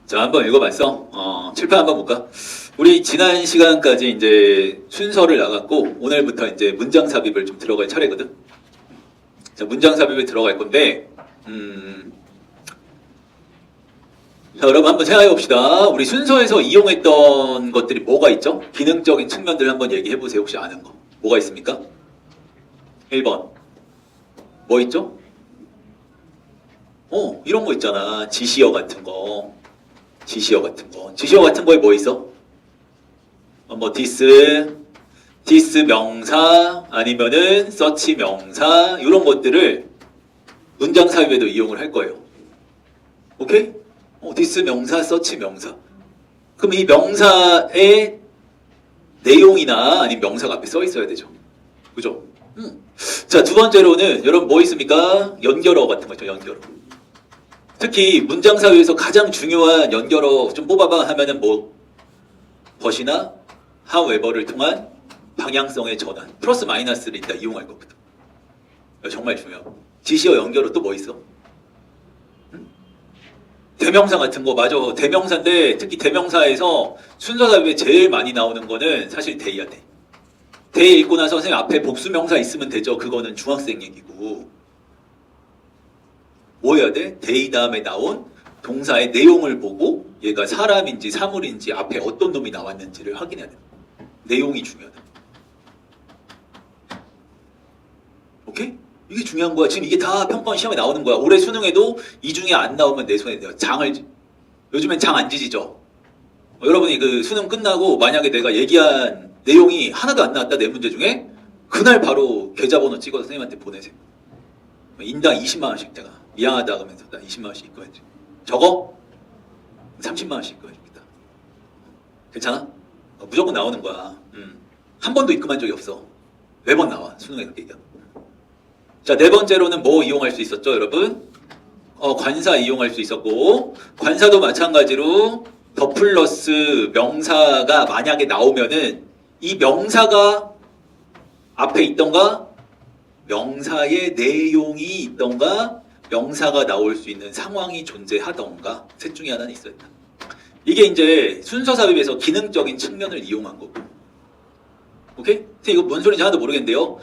자, 한번 읽어봤어. 칠판 한번 볼까? 우리 지난 시간까지 이제 순서를 나갔고, 오늘부터 이제 문장 삽입을 좀 들어갈 차례거든? 자, 문장 삽입에 들어갈 건데, 자, 여러분 한번 생각해 봅시다. 우리 순서에서 이용했던 것들이 뭐가 있죠? 기능적인 측면들 한번 얘기해 보세요. 혹시 아는 거. 뭐가 있습니까? 1번. 뭐 있죠? 이런 거 있잖아. 지시어 같은 거. 지시어 같은 거. 지시어 같은 거에 뭐 있어? 뭐 this 명사 아니면은 search 명사 이런 것들을 문장 삽입에도 이용을 할 거예요. 오케이? this 명사, search 명사. 그럼 이 명사의 내용이나 아니면 명사가 앞에 써 있어야 되죠. 그죠? 자, 두 번째로는 여러분 뭐 있습니까? 연결어 같은 거 있죠. 연결어. 특히 문장 삽입에서 가장 중요한 연결어 좀 뽑아봐 하면은 뭐 but이나 however를 통한 방향성의 전환 플러스 마이너스를 이따 이용할 거거든. 정말 중요하고. 지시어 연결어 또 뭐 있어? 대명사 같은 거 맞아. 대명사인데 특히 대명사에서 순서 삽입에 제일 많이 나오는 거는 사실 대야 돼. 대 읽고 나서 선생님 앞에 복수명사 있으면 되죠. 그거는 중학생 얘기고. 뭐 해야 돼? 대이 다음에 나온 동사의 내용을 보고 얘가 사람인지 사물인지 앞에 어떤 놈이 나왔는지를 확인해야 돼. 내용이 중요하다. 오케이? 이게 중요한 거야. 지금 이게 다 평가원 시험에 나오는 거야. 올해 수능에도 이 중에 안 나오면 내 손에 내가 요즘엔 장 안 지지죠? 여러분이 그 수능 끝나고 만약에 내가 얘기한 내용이 하나도 안 나왔다 내 문제 중에 그날 바로 계좌번호 찍어서 선생님한테 보내세요. 인당 20만 원씩 내가 미안하다 그러면서 나 20만 원씩 입고해야지. 저거 30만 원씩 입고해줍니다. 괜찮아? 무조건 나오는 거야. 한 번도 입금한 적이 없어. 매번 나와. 수능에 그렇게 얘기하면. 자, 네 번째로는 뭐 이용할 수 있었죠, 여러분? 관사 이용할 수 있었고, 관사도 마찬가지로 더 플러스 명사가 만약에 나오면은 이 명사가 앞에 있던가, 명사의 내용이 있던가, 명사가 나올 수 있는 상황이 존재하던가, 셋 중에 하나는 있어야 된다. 이게 이제 순서 삽입에서 기능적인 측면을 이용한 거고. 오케이? 이거 뭔 소리인지 하나도 모르겠는데요.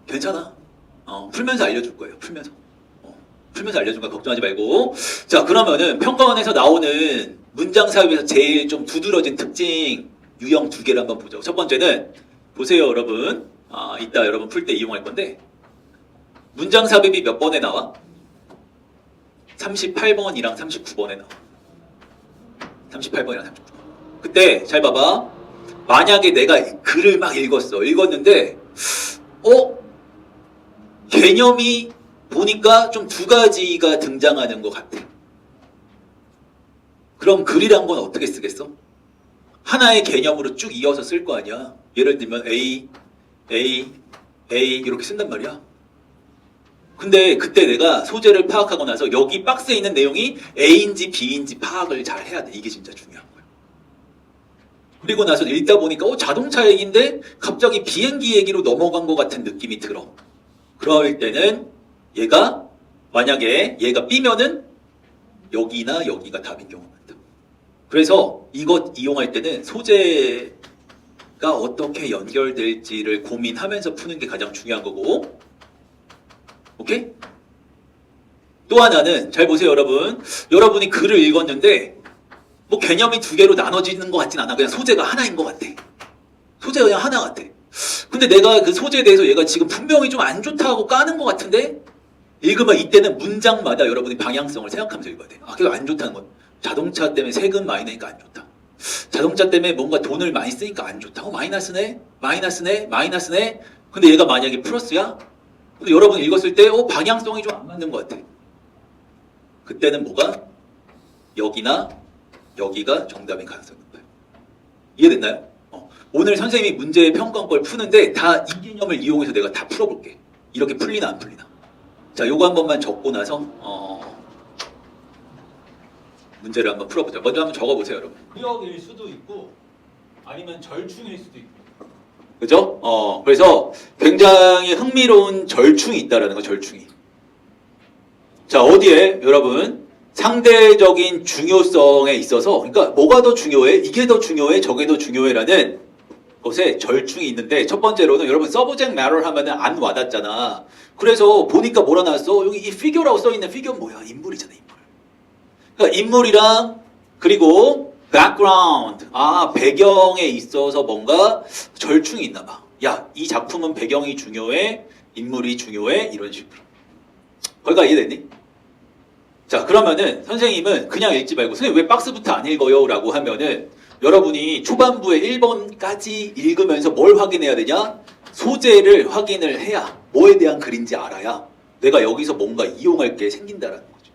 괜찮아. 풀면서 알려줄 거예요. 풀면서 알려준 거 걱정하지 말고. 자, 그러면은 평가원에서 나오는 문장 삽입에서 제일 좀 두드러진 특징 유형 두 개를 한번 보죠. 첫 번째는 보세요, 여러분. 이따 여러분 풀 때 이용할 건데 문장 삽입이 몇 번에 나와? 38번이랑 39번에 나와. 38번이랑 39번. 그때 잘 봐봐. 만약에 내가 글을 막 읽었는데 개념이 보니까 좀 두 가지가 등장하는 것 같아. 그럼 글이란 건 어떻게 쓰겠어? 하나의 개념으로 쭉 이어서 쓸 거 아니야. 예를 들면 A 이렇게 쓴단 말이야. 근데 그때 내가 소재를 파악하고 나서 여기 박스에 있는 내용이 A인지 B인지 파악을 잘 해야 돼. 이게 진짜 중요한 거야. 그리고 나서 읽다 보니까 자동차 얘기인데 갑자기 비행기 얘기로 넘어간 것 같은 느낌이 들어. 그럴 때는 얘가 만약에 얘가 B면은 여기나 여기가 답인 경우가 많다. 그래서 이것 이용할 때는 소재가 어떻게 연결될지를 고민하면서 푸는 게 가장 중요한 거고. 오케이? 또 하나는 잘 보세요, 여러분. 여러분이 글을 읽었는데 뭐 개념이 두 개로 나눠지는 것 같진 않아. 그냥 소재가 하나인 것 같아. 소재가 그냥 하나 같아. 근데 내가 그 소재에 대해서 얘가 지금 분명히 좀 안 좋다고 까는 것 같은데 읽으면 이때는 문장마다 여러분이 방향성을 생각하면서 읽어야 돼. 그게 안 좋다는 건 자동차 때문에 세금 많이 내니까 안 좋다. 자동차 때문에 뭔가 돈을 많이 쓰니까 안 좋다. 마이너스네. 근데 얘가 만약에 플러스야? 근데 여러분이 읽었을 때 방향성이 좀 안 맞는 것 같아. 그때는 뭐가? 여기나 여기가 정답인 가능성이 높아요. 이해됐나요? 오늘 선생님이 문제 평가원 푸는데 다 이 개념을 이용해서 내가 다 풀어볼게. 이렇게 풀리나 안 풀리나. 자, 요거 한 번만 적고 나서 문제를 한번 풀어보자. 먼저 한번 적어보세요, 여러분. 구역일 수도 있고 아니면 절충일 수도 있고. 그죠? 그래서 굉장히 흥미로운 절충이 있다라는 거, 절충이. 자, 어디에 여러분 상대적인 중요성에 있어서, 그러니까 뭐가 더 중요해? 이게 더 중요해? 저게 더 중요해?라는 것에 절충이 있는데, 첫 번째로는 여러분 subject matter 하면은 안 와닿잖아. 그래서 보니까 뭐라 나왔어? 여기 이 figure라고 써있는 figure는 뭐야? 인물이잖아, 인물. 그러니까 인물이랑 그리고 background, 배경에 있어서 뭔가 절충이 있나 봐. 야, 이 작품은 배경이 중요해? 인물이 중요해? 이런 식으로. 거기가 이해됐니? 자, 그러면은 선생님은 그냥 읽지 말고 선생님 왜 박스부터 안 읽어요? 라고 하면은 여러분이 초반부에 1번까지 읽으면서 뭘 확인해야 되냐? 소재를 확인을 해야 뭐에 대한 글인지 알아야 내가 여기서 뭔가 이용할 게 생긴다라는 거죠.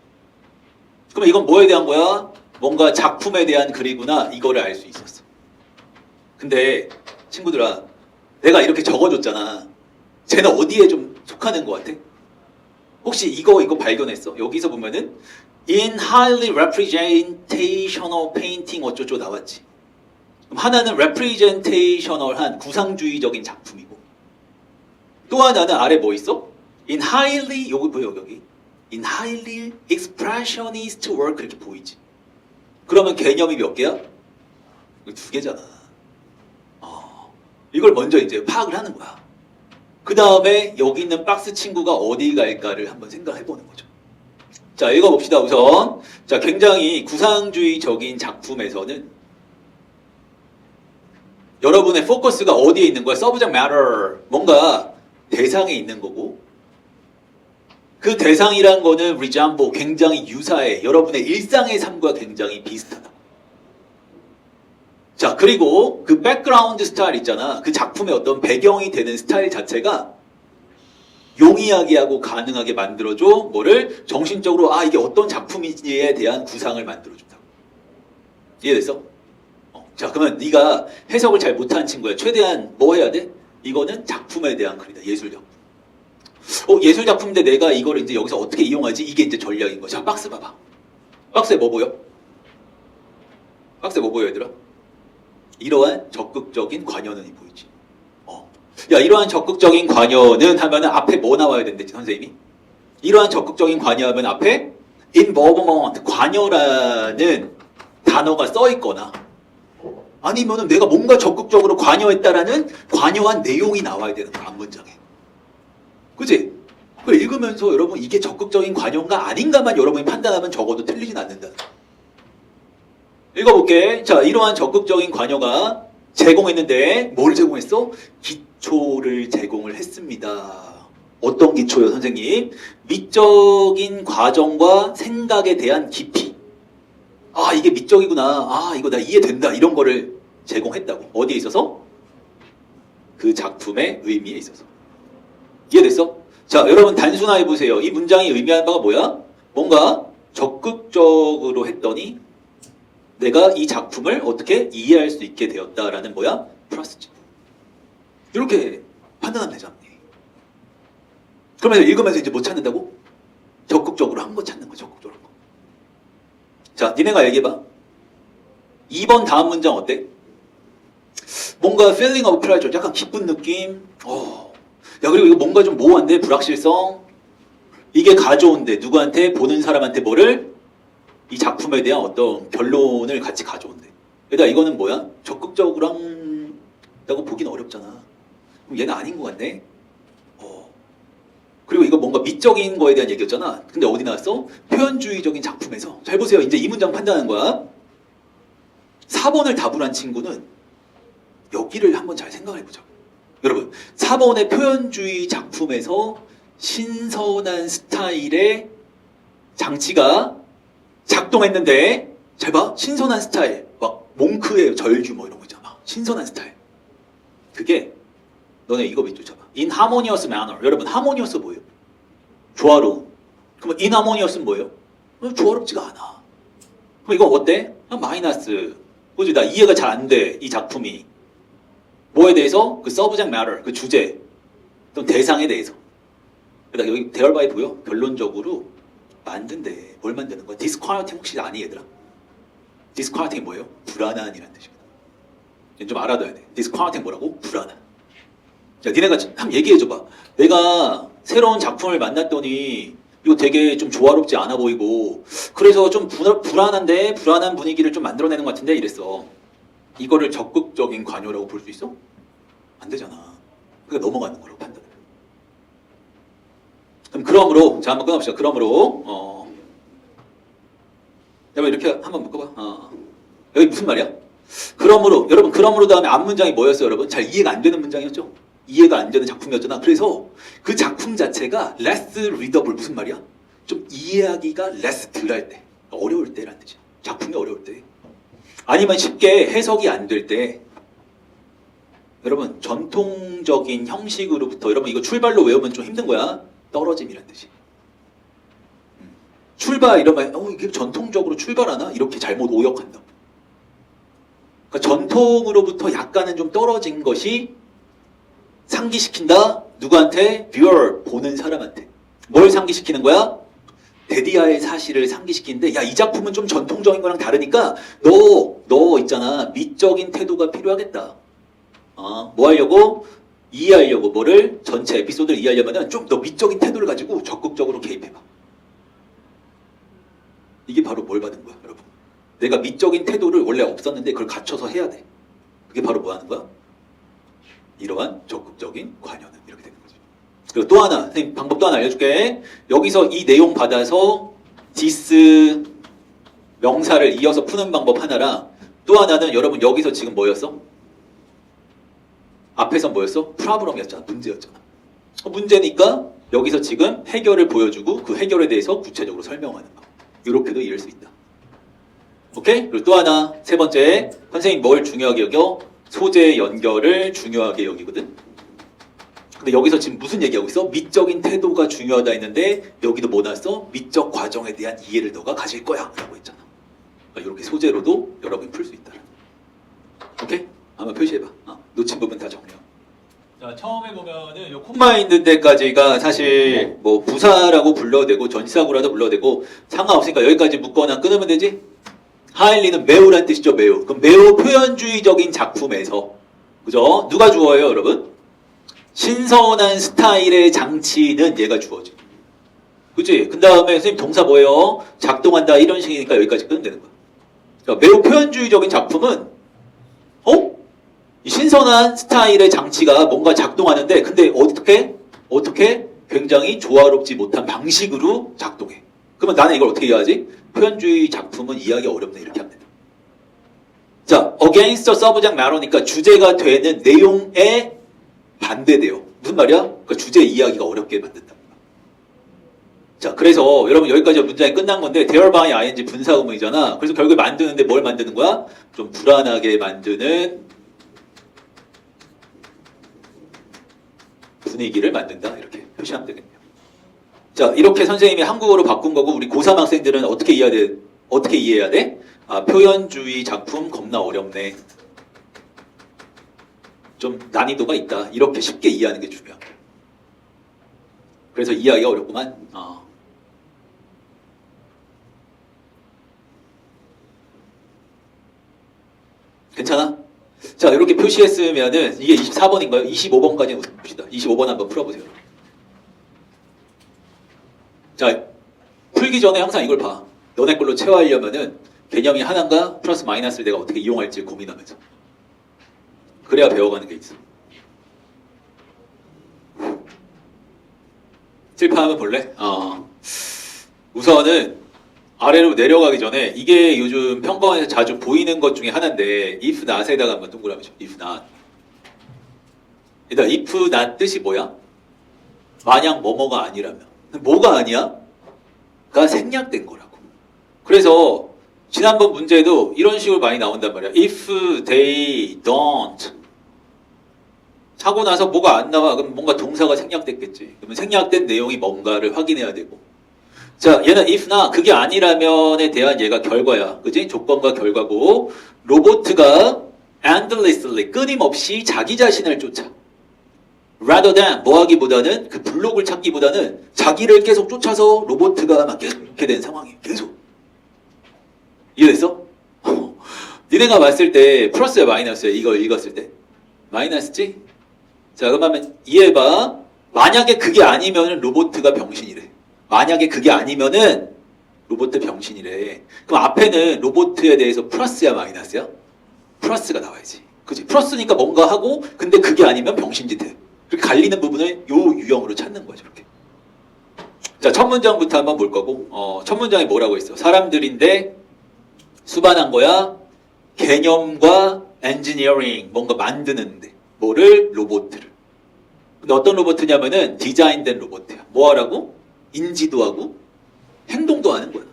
그럼 이건 뭐에 대한 거야? 뭔가 작품에 대한 글이구나. 이거를 알 수 있었어. 근데 친구들아, 내가 이렇게 적어줬잖아. 쟤는 어디에 좀 속하는 것 같아? 혹시 이거 발견했어? 여기서 보면은 in highly representational painting 어쩌고 나왔지. 그럼 하나는 representational한 구상주의적인 작품이고 또 하나는 아래 뭐 있어? in highly 여기 보여 여기 in highly expressionist work 이렇게 보이지. 그러면 개념이 몇 개야? 두 개잖아. 이걸 먼저 이제 파악을 하는 거야. 그 다음에 여기 있는 박스 친구가 어디 갈까를 한번 생각해 보는 거죠. 자, 읽어봅시다, 우선. 자, 굉장히 구상주의적인 작품에서는 여러분의 포커스가 어디에 있는 거야? subject matter. 뭔가 대상에 있는 거고, 그 대상이란 거는 resemble, 굉장히 유사해. 여러분의 일상의 삶과 굉장히 비슷하다. 자, 그리고 그 백그라운드 스타일 있잖아. 그 작품의 어떤 배경이 되는 스타일 자체가 용이하게 하고 가능하게 만들어줘. 뭐를? 정신적으로 이게 어떤 작품인지에 대한 구상을 만들어준다고. 이해됐어? 자, 그러면 네가 해석을 잘 못하는 친구야. 최대한 뭐 해야 돼? 이거는 작품에 대한 글이다. 예술작품. 예술작품인데 내가 이거를 이제 여기서 어떻게 이용하지? 이게 이제 전략인 거야. 자, 박스 봐봐. 박스에 뭐 보여? 박스에 뭐 보여, 얘들아? 이러한 적극적인 관여는 보이지. 야, 이러한 적극적인 관여는 하면은 앞에 뭐 나와야 된댔지, 선생님이? 이러한 적극적인 관여하면 앞에 involvement, 관여라는 단어가 써 있거나 아니면은 내가 뭔가 적극적으로 관여했다라는 관여한 내용이 나와야 되는 거야, 앞문장에. 그치? 그걸 읽으면서 여러분 이게 적극적인 관여인가 아닌가만 여러분이 판단하면 적어도 틀리진 않는다. 읽어볼게. 자, 이러한 적극적인 관여가 제공했는데 뭘 제공했어? 기초를 제공을 했습니다. 어떤 기초요, 선생님? 미적인 과정과 생각에 대한 깊이. 이게 미적이구나. 이거 나 이해된다. 이런 거를 제공했다고. 어디에 있어서? 그 작품의 의미에 있어서. 이해됐어? 자, 여러분 단순하게 보세요. 이 문장이 의미하는 바가 뭐야? 뭔가 적극적으로 했더니 내가 이 작품을 어떻게 이해할 수 있게 되었다라는 뭐야? 플러스지. 이렇게 판단하면 되잖아. 그러면서 읽으면서 이제 뭐 찾는다고? 적극적으로 한 거 찾는 거, 적극적으로 한 거. 자, 니네가 얘기해봐. 2번 다음 문장 어때? 뭔가 feeling of pleasure, 약간 기쁜 느낌. 야, 그리고 이거 뭔가 좀 모호한데? 불확실성. 이게 가져온대. 누구한테? 보는 사람한테 뭐를? 이 작품에 대한 어떤 결론을 같이 가져온대. 그러니까 이거는 뭐야? 적극적으로 한다고 보기는 어렵잖아. 그럼 얘는 아닌 것 같네? 그리고 이거 뭔가 미적인 거에 대한 얘기였잖아. 근데 어디 나왔어? 표현주의적인 작품에서. 잘 보세요. 이제 이 문장 판단하는 거야. 4번을 답을 한 친구는 여기를 한번 잘 생각해보자. 여러분, 4번의 표현주의 작품에서 신선한 스타일의 장치가 작동했는데 잘 봐. 신선한 스타일. 막 몽크의 절규 뭐 이런 거 있잖아. 신선한 스타일. 그게 너네 이거 밑줄 쳐봐. In harmonious manner. 여러분 harmonious 뭐예요? 조화로운. 그럼 inharmonious는 뭐예요? 조화롭지가 않아. 그럼 이거 어때? 마이너스. 그지? 나 이해가 잘 안 돼. 이 작품이. 뭐에 대해서? 그 subject matter. 그 주제. 또 대상에 대해서. 그러니까 여기 대얼바이 보여? 결론적으로 만든대. 뭘 만드는 거야? disquieting 혹시 아니 얘들아? disquieting 뭐예요? 불안한이라는 뜻입니다. 좀 알아둬야 돼. disquieting 뭐라고? 불안한. 자, 니네가 한번 얘기해줘봐. 내가 새로운 작품을 만났더니 이거 되게 좀 조화롭지 않아 보이고 그래서 좀 불안한데 불안한 분위기를 좀 만들어내는 것 같은데 이랬어. 이거를 적극적인 관여라고 볼 수 있어? 안 되잖아. 그러니까 넘어가는 거라고 판단해. 그럼 그러므로 자 한번 끊어봅시다. 그러므로 여러분 이렇게 한번 묶어봐. 여기 무슨 말이야? 그러므로 여러분 그러므로 다음에 앞 문장이 뭐였어요 여러분? 잘 이해가 안 되는 문장이었죠? 이해가 안 되는 작품이었잖아. 그래서 그 작품 자체가 less readable 무슨 말이야? 좀 이해하기가 less 덜할 때 어려울 때란 뜻이야. 작품이 어려울 때 아니면 쉽게 해석이 안 될 때 여러분 전통적인 형식으로부터 여러분 이거 출발로 외우면 좀 힘든 거야. 떨어짐이란 뜻이. 출발 이러면 이게 전통적으로 출발하나? 이렇게 잘못 오역한다. 그러니까 전통으로부터 약간은 좀 떨어진 것이 상기시킨다. 누구한테? viewer, 보는 사람한테. 뭘 상기시키는 거야? 데디아의 사실을 상기시키는데 야, 이 작품은 좀 전통적인 거랑 다르니까 너 있잖아. 미적인 태도가 필요하겠다. 뭐 하려고? 이해하려고 뭐를? 전체 에피소드를 이해하려면 좀 더 미적인 태도를 가지고 적극적으로 개입해봐. 이게 바로 뭘 받은 거야, 여러분? 내가 미적인 태도를 원래 없었는데 그걸 갖춰서 해야 돼. 그게 바로 뭐 하는 거야? 이러한 적극적인 관여는 이렇게 되는 거죠. 그리고 또 하나, 선생님 방법 또 하나 알려줄게. 여기서 이 내용 받아서 this 명사를 이어서 푸는 방법 하나랑 또 하나는 여러분 여기서 지금 뭐였어? 앞에서 뭐였어? 프라브럼이었잖아. 문제였잖아. 문제니까 여기서 지금 해결을 보여주고 그 해결에 대해서 구체적으로 설명하는 거. 이렇게도 이해할 수 있다. 오케이? 그리고 또 하나, 세 번째, 선생님 뭘 중요하게 여겨? 소재 연결을 중요하게 여기거든. 근데 여기서 지금 무슨 얘기하고 있어? 미적인 태도가 중요하다 했는데 여기도 뭐 나왔어? 미적 과정에 대한 이해를 너가 가질 거야 라고 했잖아. 그러니까 이렇게 소재로도 여러분이 풀 수 있다. 오케이? 한번 표시해봐. 놓친 부분 다 정리하고. 자, 처음에 보면은 요 콤마인드 때까지가 사실 뭐 부사라고 불러도 되고 전치사구라도 불러도 되고 상관없으니까 여기까지 묶거나 끊으면 되지? 하일리는 매우란 뜻이죠, 매우. 그럼 매우 표현주의적인 작품에서 그죠? 누가 주어예요, 여러분? 신선한 스타일의 장치는 얘가 주어지. 그치? 그 다음에 선생님 동사 뭐예요? 작동한다 이런 식이니까 여기까지 끊으면 되는 거야. 그러니까 매우 표현주의적인 작품은 이 신선한 스타일의 장치가 뭔가 작동하는데 근데 어떻게 굉장히 조화롭지 못한 방식으로 작동해. 그러면 나는 이걸 어떻게 이해하지? 표현주의 작품은 이해하기 어렵네 이렇게 하면 된다. 자, against the subject matter니까 주제가 되는 내용에 반대돼요. 무슨 말이야? 그러니까 주제 이해하기가 어렵게 만든다. 자, 그래서 여러분 여기까지 문장이 끝난 건데 thereby ing 분사 의문이잖아. 그래서 결국에 만드는데 뭘 만드는 거야? 좀 불안하게 만드는 분위기를 만든다 이렇게 표시하면 되겠네요. 자, 이렇게 선생님이 한국어로 바꾼 거고 우리 고3 학생들은 어떻게 이해해야 돼? 표현주의 작품 겁나 어렵네. 좀 난이도가 있다. 이렇게 쉽게 이해하는 게 중요해요. 그래서 이해하기가 어렵구만. 괜찮아? 자, 이렇게 표시했으면은 이게 24번인가요? 25번까지 봅시다. 25번 한번 풀어보세요. 자, 풀기 전에 항상 이걸 봐. 너네 걸로 채워하려면은 개념이 하나인가 플러스 마이너스를 내가 어떻게 이용할지 고민하면서. 그래야 배워가는 게 있어. 칠판을 볼래? 우선은 아래로 내려가기 전에 이게 요즘 평가원에서 자주 보이는 것 중에 하나인데 if not에다가 한번 동그라미 쳐. if not. 일단 if not 뜻이 뭐야? 만약 뭐뭐가 아니라면. 뭐가 아니야? 가 생략된 거라고. 그래서 지난번 문제도 이런 식으로 많이 나온단 말이야. if they don't 하고 나서 뭐가 안 나와. 그럼 뭔가 동사가 생략됐겠지. 그러면 생략된 내용이 뭔가를 확인해야 되고. 자, 얘는 if not, 그게 아니라면에 대한 얘가 결과야. 그지? 조건과 결과고. 로보트가 endlessly, 끊임없이 자기 자신을 쫓아. rather than, 뭐 하기보다는, 그 블록을 찾기보다는 자기를 계속 쫓아서 로보트가 막 계속 이렇게 된 상황이에요. 계속. 이해됐어? 니네가 봤을 때 플러스야 마이너스야? 이걸 읽었을 때. 마이너스지? 자, 그러면 이해해봐. 만약에 그게 아니면 로보트가 병신이래. 만약에 그게 아니면은 로봇 병신이래. 그럼 앞에는 로봇에 대해서 플러스야 마이너스야? 플러스가 나와야지. 그지? 플러스니까 뭔가 하고 근데 그게 아니면 병신짓 해. 그렇게 갈리는 부분을 요 유형으로 찾는 거죠. 이렇게. 자, 첫 문장부터 한번 볼 거고 첫 문장이 뭐라고 했어? 사람들인데 수반한 거야. 개념과 엔지니어링 뭔가 만드는데 뭐를? 로봇을. 근데 어떤 로봇이냐면은 디자인된 로봇이야. 뭐 하라고? 인지도 하고 행동도 하는 거야.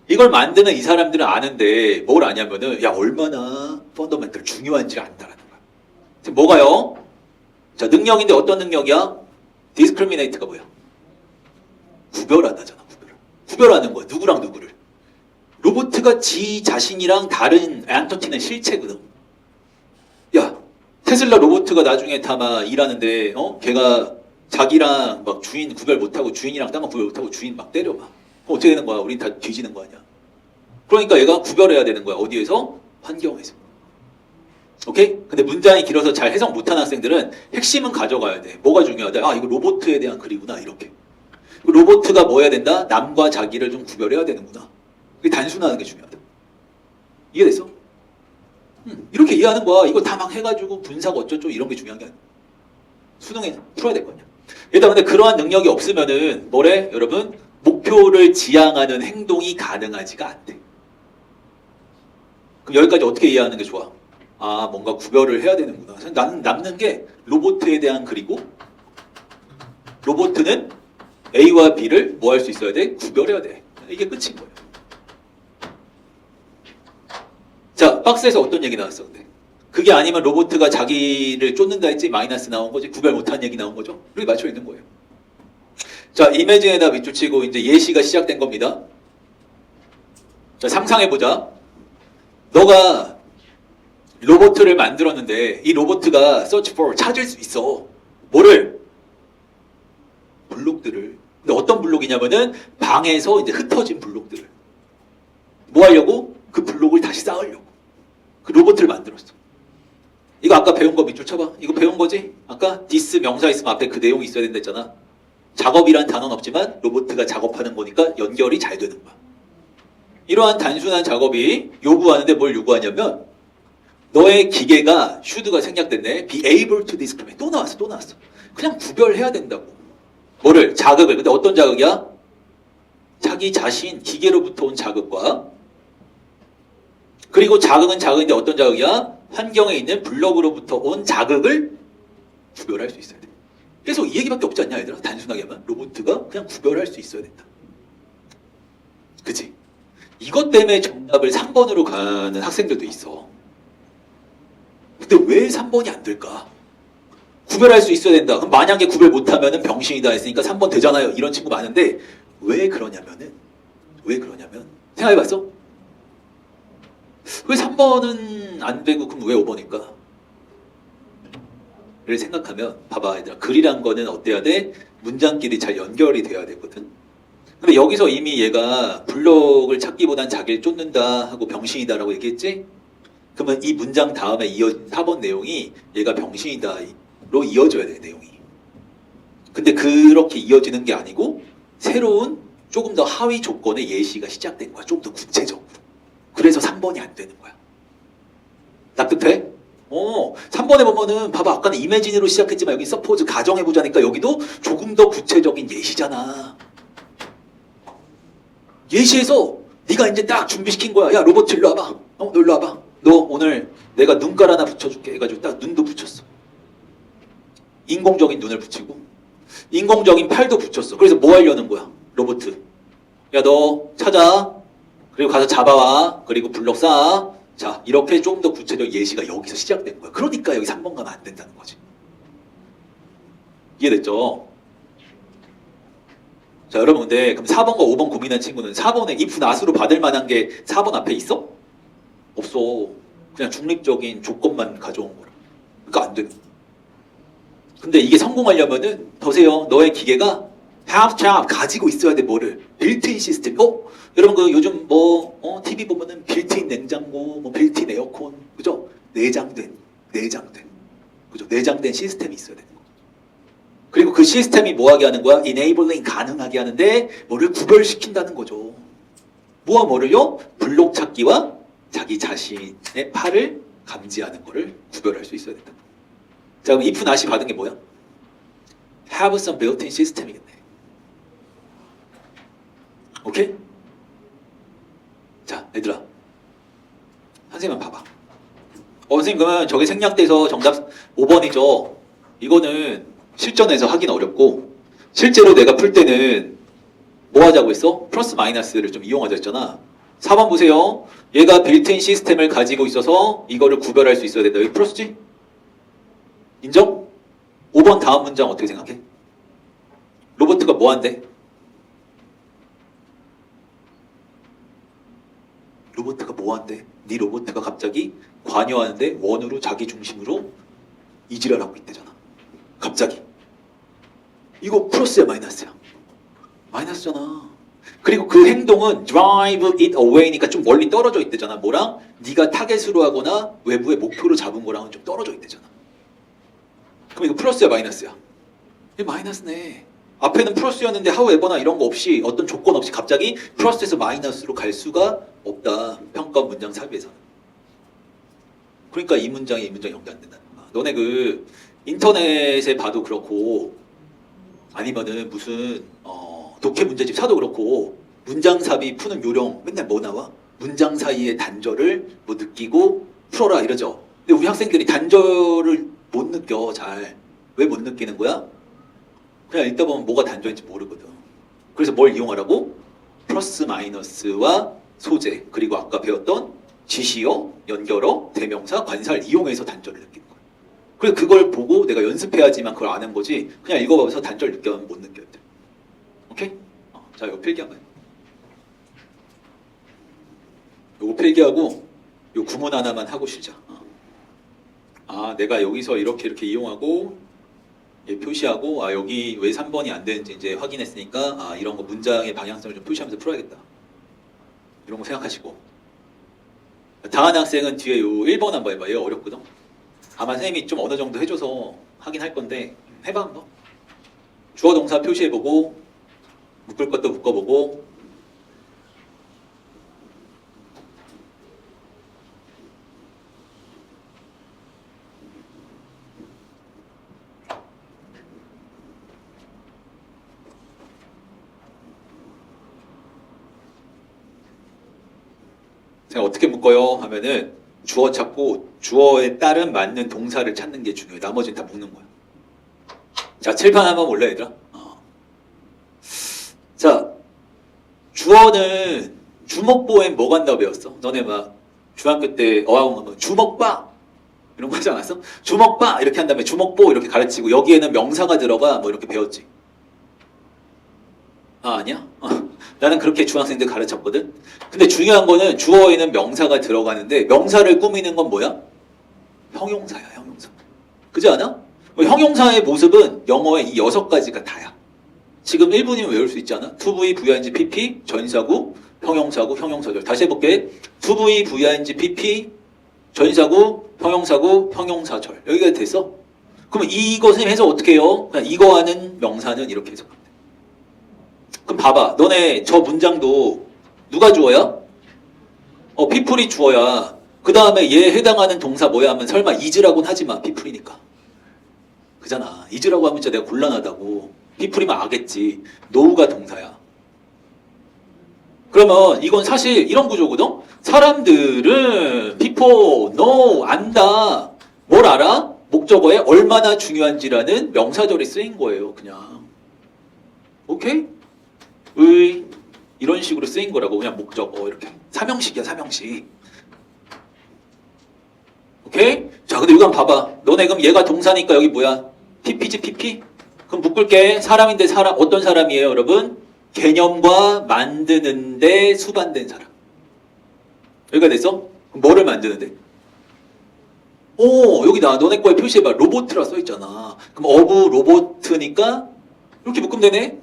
이걸 만드는 이 사람들은 아는데 뭘 아냐면은 야 얼마나 펀더멘털 중요한지 안다라는 거야. 지금 뭐가요? 자, 능력인데 어떤 능력이야? 디스크리미네이트가 뭐야? 구별한다잖아. 구별하는 거야. 누구랑 누구를. 로봇가 지 자신이랑 다른 엔터티는 실체거든. 야, 테슬라 로봇가 나중에 다막 일하는데 걔가 자기랑 막 주인 구별 못하고 주인이랑 딴 거 구별 못하고 주인 막 때려 막. 그럼 어떻게 되는 거야? 우린 다 뒤지는 거 아니야. 그러니까 얘가 구별해야 되는 거야. 어디에서? 환경에서. 오케이? 근데 문장이 길어서 잘 해석 못한 학생들은 핵심은 가져가야 돼. 뭐가 중요하다? 아, 이거 로봇에 대한 글이구나. 이렇게. 로봇가 뭐 해야 된다? 남과 자기를 좀 구별해야 되는구나. 그게 단순하는 게 중요하다. 이해됐어? 이렇게 이해하는 거야. 이거 다 막 해가지고 분사가 어쩌고 이런 게 중요한 게 아니야. 수능에 풀어야 될 거 아니야. 일단 근데 그러한 능력이 없으면은 뭐래? 여러분 목표를 지향하는 행동이 가능하지가 않대. 그럼 여기까지 어떻게 이해하는 게 좋아? 아, 뭔가 구별을 해야 되는구나. 나는 남는 게 로봇에 대한 글이고 로봇은 A와 B를 뭐 할 수 있어야 돼? 구별해야 돼. 이게 끝인 거예요. 자, 박스에서 어떤 얘기 나왔어, 근데? 그게 아니면 로봇가 자기를 쫓는다 했지 마이너스 나온 거지 구별 못한 얘기 나온 거죠? 그렇게 맞춰 있는 거예요. 자, 이미징에다 밑줄 치고 이제 예시가 시작된 겁니다. 자, 상상해보자. 너가 로봇을 만들었는데 이 로봇가 search for 찾을 수 있어. 뭐를? 블록들을. 근데 어떤 블록이냐면은 방에서 이제 흩어진 블록들을. 뭐 하려고? 그 블록을 다시 쌓으려고. 그 로봇을 만들었어. 이거 아까 배운 거 밑줄 쳐봐. 이거 배운 거지? 아까 this 명사 있으면 앞에 그 내용이 있어야 된다 했잖아. 작업이란 단어는 없지만 로봇가 작업하는 거니까 연결이 잘 되는 거야. 이러한 단순한 작업이 요구하는데 뭘 요구하냐면 너의 기계가 should가 생략됐네. be able to discriminate. 또 나왔어. 그냥 구별해야 된다고. 뭐를? 자극을. 근데 어떤 자극이야? 자기 자신 기계로부터 온 자극과 그리고 자극은 자극인데 어떤 자극이야? 환경에 있는 블록으로부터 온 자극을 구별할 수 있어야 돼. 그래서 이 얘기밖에 없지 않냐 얘들아? 단순하게 하면 로봇가 그냥 구별할 수 있어야 된다. 그치? 이것 때문에 정답을 3번으로 가는 학생들도 있어. 근데 왜 3번이 안 될까? 구별할 수 있어야 된다. 그럼 만약에 구별 못하면 병신이다 했으니까 3번 되잖아요. 이런 친구 많은데 왜 그러냐면 생각해봤어? 왜 3번은 안 되고 그럼 왜 5번일까? 를 생각하면 봐봐 얘들아. 글이란 거는 어때야 돼? 문장끼리 잘 연결이 돼야 되거든. 근데 여기서 이미 얘가 블록을 찾기보단 자기를 쫓는다 하고 병신이다라고 얘기했지? 그러면 이 문장 다음에 이어진 4번 내용이 얘가 병신이다로 이어져야 돼 내용이. 근데 그렇게 이어지는 게 아니고 새로운 조금 더 하위 조건의 예시가 시작된 거야. 좀 더 구체적으로. 그래서 3번이 안 되는 거야. 납득돼? 3번에 보면은 봐봐 아까는 이매진으로 시작했지만 여기 서포즈 가정해보자니까 여기도 조금 더 구체적인 예시잖아. 예시에서 네가 이제 딱 준비시킨 거야. 야 로봇 일로 와봐. 너 일로 와봐. 너 오늘 내가 눈깔 하나 붙여줄게 해가지고 딱 눈도 붙였어. 인공적인 눈을 붙이고 인공적인 팔도 붙였어. 그래서 뭐 하려는 거야? 로봇. 야 너 찾아. 그리고 가서 잡아와. 그리고 블록 쌓아. 자 이렇게 조금 더 구체적 예시가 여기서 시작된 거야. 그러니까 여기 3번 가면 안 된다는 거지. 이해됐죠? 자 여러분 근데 그럼 4번과 5번 고민한 친구는 4번에 if not으로 받을 만한 게 4번 앞에 있어? 없어. 그냥 중립적인 조건만 가져온 거라. 그러니까 안 되는 거야. 근데 이게 성공하려면은 보세요. 너의 기계가 have 가지고 있어야 돼. 뭐를? 빌트인 시스템. 여러분 그 요즘 TV 보면은 빌트인 냉장고, 뭐 빌트인 에어컨, 그죠? 내장된, 그죠? 내장된 시스템이 있어야 되는 거. 그리고 그 시스템이 뭐하게 하는 거야? enabling 가능하게 하는데 뭐를 구별시킨다는 거죠. 뭐와 뭐를요? 블록 찾기와 자기 자신의 팔을 감지하는 거를 구별할 수 있어야 된다. 자, 그럼 if not이 받은 게 뭐야? have some built-in system이겠네. 오케이? 자, 얘들아. 선생님 봐봐. 선생님 그러면 저게 생략돼서 정답 5번이죠. 이거는 실전에서 하긴 어렵고 실제로 내가 풀 때는 뭐 하자고 했어? 플러스 마이너스를 좀 이용하자 했잖아. 4번 보세요. 얘가 빌트인 시스템을 가지고 있어서 이거를 구별할 수 있어야 된다. 여기 플러스지? 인정? 5번 다음 문장 어떻게 생각해? 로봇가 뭐 한대? 로봇가 뭐 한대? 네 로봇가 갑자기 관여하는데 원으로 자기 중심으로 이지랄하고 있대잖아. 갑자기. 이거 플러스야 마이너스야? 마이너스잖아. 그리고 그 행동은 drive it away니까 좀 멀리 떨어져 있대잖아. 뭐랑? 네가 타겟으로 하거나 외부의 목표로 잡은 거랑은 좀 떨어져 있대잖아. 그럼 이거 플러스야 마이너스야? 이거 마이너스네. 앞에는 플러스였는데 however나 이런 거 없이 어떤 조건 없이 갑자기 플러스에서 마이너스로 갈 수가 없다. 평가 문장 삽입에서는. 그러니까 이 문장이 이 문장이 연결 안 된다는 거야. 너네 그 인터넷에 봐도 그렇고 아니면은 무슨 독해 문제집 사도 그렇고 문장 삽입 푸는 요령 맨날 뭐 나와? 문장 사이의 단절을 뭐 느끼고 풀어라 이러죠. 근데 우리 학생들이 단절을 못 느껴 잘. 왜 못 느끼는 거야? 그냥 읽다 보면 뭐가 단절인지 모르거든. 그래서 뭘 이용하라고? 플러스 마이너스와 소재 그리고 아까 배웠던 지시어, 연결어, 대명사, 관사를 이용해서 단절을 느끼는 거야. 그래서 그걸 보고 내가 연습해야지만 그걸 아는 거지 그냥 읽어봐서 단절 느껴면 못 느껴야 돼. 오케이? 자, 이거 필기 한번 해. 이거 필기하고 이 구문 하나만 하고 쉬자. 내가 여기서 이렇게 이용하고 얘 표시하고 여기 왜 3번이 안 되는지 이제 확인했으니까 이런 거 문장의 방향성을 좀 표시하면서 풀어야겠다. 이런 거 생각하시고 다한 학생은 뒤에 요 1번 한번 해봐. 얘 어렵거든. 아마 선생님이 좀 어느 정도 해줘서 하긴 할 건데 해봐 한번. 주어 동사 표시해보고 묶을 것도 묶어보고 제가 어떻게 묶어요? 하면은 주어 찾고 주어에 따른 맞는 동사를 찾는 게 중요해. 나머지는 다 묶는 거야. 자, 칠판 한번 볼래 얘들아? 자, 주어는 주먹보엔 뭐 간다고 배웠어? 너네 막 중학교 때 어학원 가면 주먹봐 이런 거 하지 않았어? 주먹봐 이렇게 한 다음에 주먹보 이렇게 가르치고 여기에는 명사가 들어가 뭐 이렇게 배웠지. 아니야? 나는 그렇게 중학생들 가르쳤거든. 근데 중요한 거는 주어에는 명사가 들어가는데 명사를 꾸미는 건 뭐야? 형용사야, 형용사. 그지 않아? 형용사의 모습은 영어에 이 6가지가 다야. 지금 1분이면 외울 수 있잖아. to be, VING, PP, 전사구, 형용사구, 형용사절. 다시 해볼게. to be, VING, PP, 전사구, 형용사구, 형용사절. 여기가 됐어? 그러면 이거 선생님 해석 어떻게 해요? 그냥 이거 하는 명사는 이렇게 해석하면 돼. 그럼 봐봐. 너네 저 문장도 누가 주어야? people이 주어야. 그 다음에 얘 해당하는 동사 뭐야 하면 설마 is라고는 하지 마. people이니까. 그잖아. is라고 하면 진짜 내가 곤란하다고. people이면 아겠지. know가 동사야. 그러면 이건 사실 이런 구조거든? 사람들은 people, know, 안다. 뭘 알아? 목적어에 얼마나 중요한지라는 명사절이 쓰인 거예요. 그냥. 오케이? 의 이런 식으로 쓰인 거라고. 그냥 목적어 이렇게. 삼형식이야, 삼형식. 오케이? 자, 근데 이거 한번 봐봐. 너네 그럼 얘가 동사니까 여기 뭐야? PP지, PP? 그럼 묶을게. 사람인데 사람, 어떤 사람이에요, 여러분? 개념과 만드는데 수반된 사람. 여기가 됐어? 그럼 뭐를 만드는데? 여기다. 너네 거에 표시해봐. 로보트라 써있잖아. 그럼 어부 로보트니까 이렇게 묶으면 되네?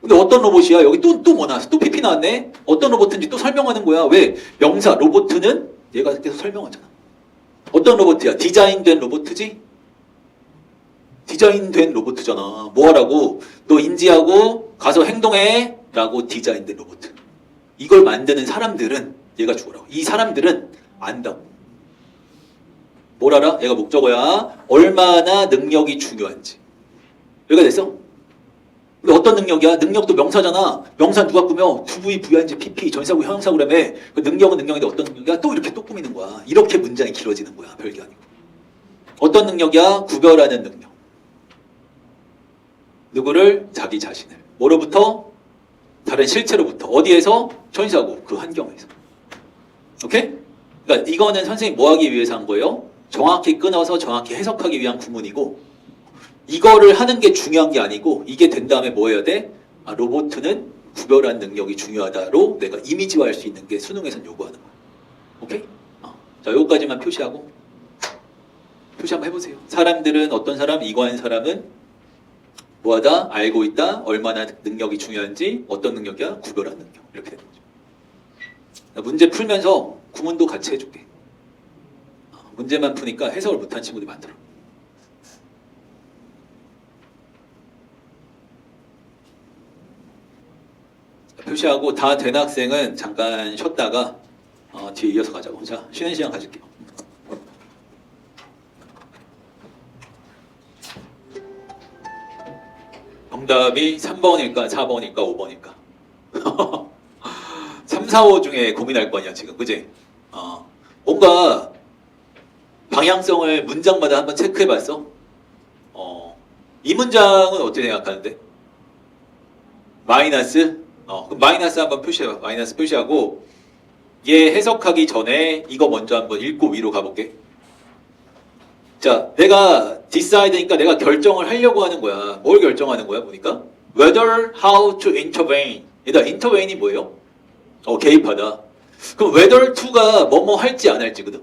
근데 어떤 로봇이야? 여기 또 뭐 나왔어? 또 PP 나왔네? 어떤 로봇인지 또 설명하는 거야. 왜? 명사, 로보트는 얘가 계속 설명하잖아. 어떤 로봇이야? 디자인된 로봇이지? 디자인된 로봇이잖아. 뭐 하라고? 너 인지하고 가서 행동해 라고 디자인된 로봇. 이걸 만드는 사람들은 얘가 죽어라고. 이 사람들은 안다고. 뭘 알아? 얘가 목적어야. 얼마나 능력이 중요한지. 여기가 됐어? 근데 어떤 능력이야? 능력도 명사잖아. 명사 누가 꾸며? to, VING, PP, 전사구, 형용사구라며. 그 능력은 능력인데 어떤 능력이야? 또 이렇게 또 꾸미는 거야. 이렇게 문장이 길어지는 거야. 별게 아니고. 어떤 능력이야? 구별하는 능력. 누구를? 자기 자신을. 뭐로부터? 다른 실체로부터. 어디에서? 전사구. 그 환경에서. 오케이? 그러니까 이거는 선생님 뭐 하기 위해서 한 거예요? 정확히 끊어서 정확히 해석하기 위한 구문이고, 이거를 하는 게 중요한 게 아니고, 이게 된 다음에 뭐 해야 돼? 아, 로봇은 구별하는 능력이 중요하다로 내가 이미지화할 수 있는 게 수능에선 요구하는 거야. 오케이? 자, 요거까지만 표시하고 표시 한번 해보세요. 사람들은 어떤 사람? 이거한 사람은 뭐하다? 알고 있다. 얼마나 능력이 중요한지. 어떤 능력이야? 구별하는 능력. 이렇게 되는 거죠. 문제 풀면서 구문도 같이 해줄게. 문제만 푸니까 해석을 못한 친구들이 많더라고. 표시하고 다 된 학생은 잠깐 쉬었다가 뒤에 이어서 가자고. 자, 쉬는 시간 가질게요. 정답이 3번일까 4번일까 5번일까 3, 4, 5 중에 고민할 거 아니야 지금. 그지? 뭔가 방향성을 문장마다 한번 체크해봤어? 이 문장은 어떻게 생각하는데? 마이너스? 그럼 마이너스 한번 표시해봐. 마이너스 표시하고 얘 해석하기 전에 이거 먼저 한번 읽고 위로 가볼게. 자, 내가 decide니까 내가 결정을 하려고 하는 거야. 뭘 결정하는 거야? 보니까 whether, how to intervene. 얘들아, intervene이 뭐예요? 개입하다. 그럼 whether to가 뭐뭐 할지 안 할지거든.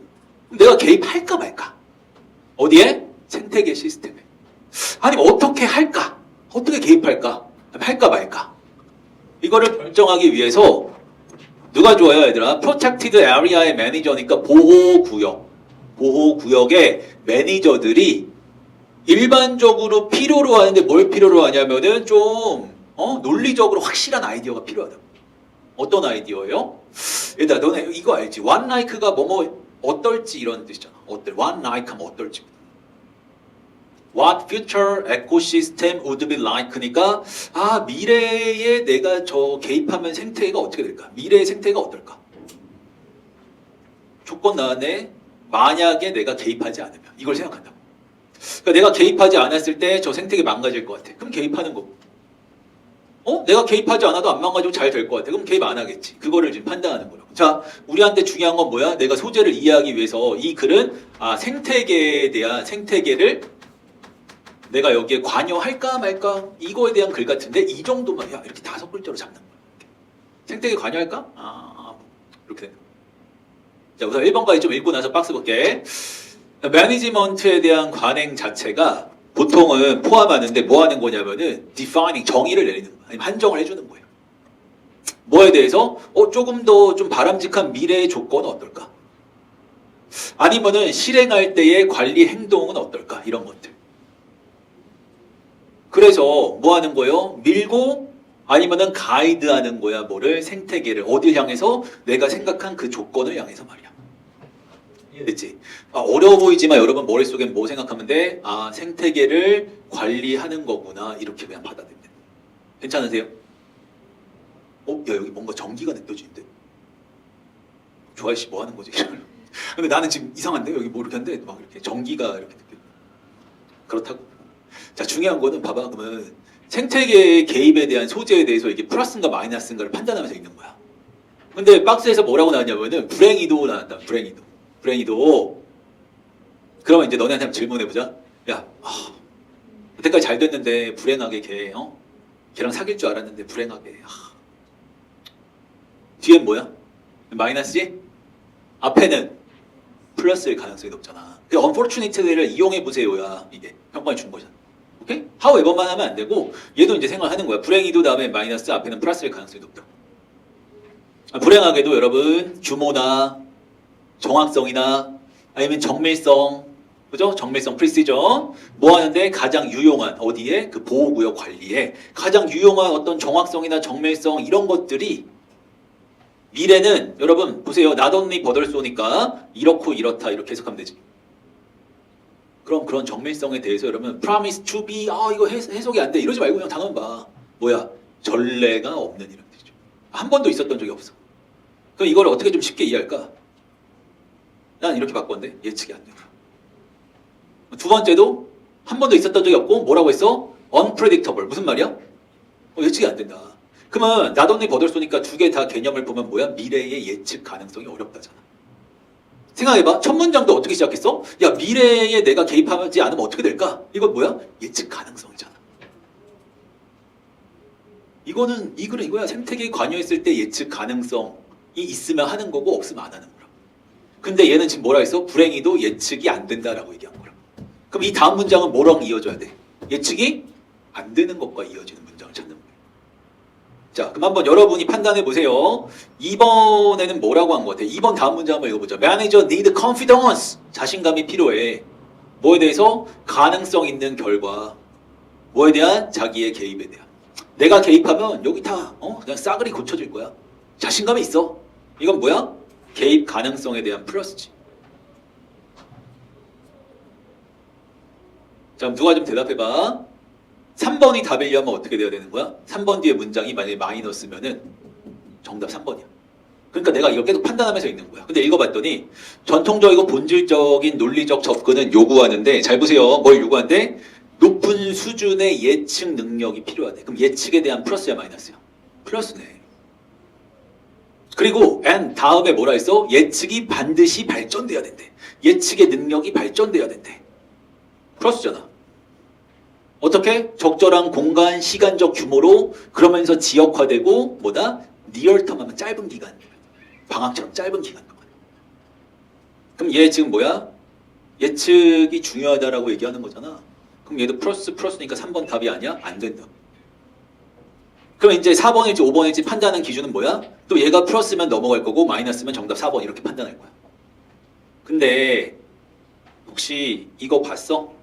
그럼 내가 개입할까 말까? 어디에? 생태계 시스템에. 아니면 어떻게 할까? 어떻게 개입할까? 할까 말까? 이거를 결정하기 위해서 누가 좋아요, 얘들아? Protected Area의 매니저니까 보호구역. 보호구역의 매니저들이 일반적으로 필요로 하는데 뭘 필요로 하냐면은 좀 논리적으로 확실한 아이디어가 필요하다. 어떤 아이디어예요? 얘들아, 너네 이거 알지? One like가 뭐뭐 어떨지 이런 뜻이잖아. One like 하면 어떨지. What future ecosystem would be like니까 미래에 내가 개입하면 생태계가 어떻게 될까? 미래의 생태계가 어떨까? 조건 나왔네. 만약에 내가 개입하지 않으면 이걸 생각한다고. 그러니까 내가 개입하지 않았을 때 저 생태계 망가질 것 같아. 그럼 개입하는 거고. 내가 개입하지 않아도 안 망가지고 잘 될 것 같아. 그럼 개입 안 하겠지. 그거를 지금 판단하는 거라고. 자, 우리한테 중요한 건 뭐야? 내가 소재를 이해하기 위해서 이 글은 생태계에 대한 생태계를 내가 여기에 관여할까 말까 이거에 대한 글 같은데 이 정도만 이렇게 5글자로 잡는 거야. 생태계 관여할까? 이렇게 되는 거야. 자, 우선 1번까지 좀 읽고 나서 박스 볼게. 매니지먼트에 대한 관행 자체가 보통은 포함하는데 뭐 하는 거냐면은 defining, 정의를 내리는 거야. 아니면 한정을 해주는 거예요. 뭐에 대해서? 조금 더 좀 바람직한 미래의 조건은 어떨까? 아니면은 실행할 때의 관리 행동은 어떨까? 이런 것들. 그래서 뭐 하는 거예요? 밀고 아니면은 가이드하는 거야. 뭐를? 생태계를. 어딜 향해서? 내가 생각한 그 조건을 향해서 말이야. 이해됐지? 어려워 보이지만 여러분 머릿속엔 뭐 생각하면 돼? 생태계를 관리하는 거구나. 이렇게 그냥 받아들이면 돼. 괜찮으세요? 야, 여기 뭔가 전기가 느껴지는데? 조 아저씨 뭐 하는 거지? 근데 나는 지금 이상한데? 여기 뭐 이렇게 하는데 막 이렇게 전기가 이렇게 느껴. 그렇다고. 자, 중요한 거는 봐봐. 그러면 생태계의 개입에 대한 소재에 대해서 이게 플러스인가 마이너스인가를 판단하면서 읽는 거야. 근데 박스에서 뭐라고 나왔냐면은 불행이도 나왔다. 불행이도. 그러면 이제 너네한테 한번 질문해보자. 야, 여태까지 잘 됐는데 불행하게 걔랑 사귈 줄 알았는데 불행하게. 뒤엔 뭐야? 마이너스지? 앞에는 플러스일 가능성이 높잖아. 그 unfortunately를 이용해보세요야 이게 평가해 준 거잖아. 오케이? however만 하면 안 되고 얘도 이제 생각하는 거야. 불행이도 다음에 마이너스 앞에는 플러스일 가능성이 높다. 불행하게도 여러분 규모나 정확성이나 아니면 정밀성 그죠? 정밀성 프리시전. 뭐 하는데 가장 유용한 어디에? 그 보호구역 관리에 가장 유용한 어떤 정확성이나 정밀성 이런 것들이 미래는 여러분 보세요. not only but also니까 이렇고 이렇다 이렇게 해석하면 되지. 그럼 그런 정밀성에 대해서 여러분 promise to be 이거 해석이 안 돼 이러지 말고 그냥 당하면 봐. 뭐야? 전례가 없는 이런 뜻이죠. 한 번도 있었던 적이 없어. 그럼 이걸 어떻게 좀 쉽게 이해할까? 난 이렇게 바꿨는데 예측이 안 되고. 두 번째도 한 번도 있었던 적이 없고 뭐라고 했어? unpredictable. 무슨 말이야? 예측이 안 된다. 그러면 not only but also니까 두 개 다 개념을 보면 뭐야? 미래의 예측 가능성이 어렵다잖아. 생각해봐. 첫 문장도 어떻게 시작했어? 야, 미래에 내가 개입하지 않으면 어떻게 될까? 이건 뭐야? 예측 가능성이잖아. 이거는 이 글은 이거야. 생태계에 관여했을 때 예측 가능성이 있으면 하는 거고 없으면 안 하는 거라. 근데 얘는 지금 뭐라 했어? 불행히도 예측이 안 된다라고 얘기한 거라. 그럼 이 다음 문장은 뭐랑 이어져야 돼? 예측이 안 되는 것과 이어지는 문장을 찾는 거예요. 자, 그럼 한번 여러분이 판단해 보세요. 2번에는 뭐라고 한 것 같아? 2번 다음 문장 한번 읽어보자. Manager need confidence. 자신감이 필요해. 뭐에 대해서? 가능성 있는 결과. 뭐에 대한? 자기의 개입에 대한. 내가 개입하면 여기 다 그냥 싸그리 고쳐질 거야. 자신감이 있어. 이건 뭐야? 개입 가능성에 대한 플러스지. 자, 그럼 누가 좀 대답해봐. 3번이 답이려면 어떻게 돼야 되는 거야? 3번 뒤에 문장이 만약에 마이너스면은 정답 3번이야. 그러니까 내가 이걸 계속 판단하면서 읽는 거야. 근데 읽어봤더니 전통적이고 본질적인 논리적 접근은 요구하는데 잘 보세요. 뭘 요구하는데? 높은 수준의 예측 능력이 필요하대. 그럼 예측에 대한 플러스야 마이너스야? 플러스네. 그리고 and 다음에 뭐라 했어? 예측이 반드시 발전돼야 된대. 예측의 능력이 발전돼야 된대. 플러스잖아. 어떻게? 적절한 공간, 시간적 규모로 그러면서 지역화되고 뭐다? 니얼텀 하면 짧은 기간. 방학처럼 짧은 기간 동안. 그럼 얘 지금 뭐야? 예측이 중요하다라고 얘기하는 거잖아. 그럼 얘도 플러스니까 3번 답이 아니야? 안 된다. 그럼 이제 4번일지 5번일지 판단하는 기준은 뭐야? 또 얘가 플러스면 넘어갈 거고 마이너스면 정답 4번 이렇게 판단할 거야. 근데 혹시 이거 봤어?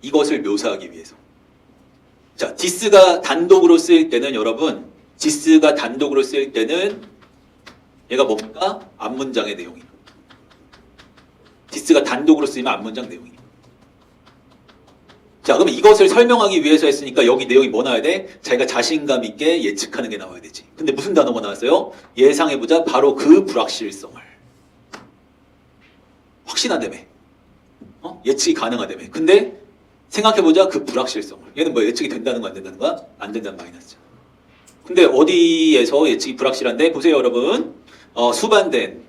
이것을 묘사하기 위해서. 자, this가 단독으로 쓰일 때는 여러분, this가 단독으로 쓰일 때는 얘가 뭡니까? 앞문장의 내용이. this가 단독으로 쓰이면 앞문장 내용이. 자, 그러면 이것을 설명하기 위해서 했으니까 여기 내용이 뭐 나와야 돼? 자기가 자신감 있게 예측하는 게 나와야 되지. 근데 무슨 단어가 나왔어요? 예상해보자. 바로 그 불확실성을. 확신한다며. 예측이 가능하다며. 근데 생각해보자. 그 불확실성을. 얘는 뭐 예측이 된다는 거 안 된다는 거야? 안 된다는 마이너스죠. 근데 어디에서 예측이 불확실한데? 보세요, 여러분. 수반된.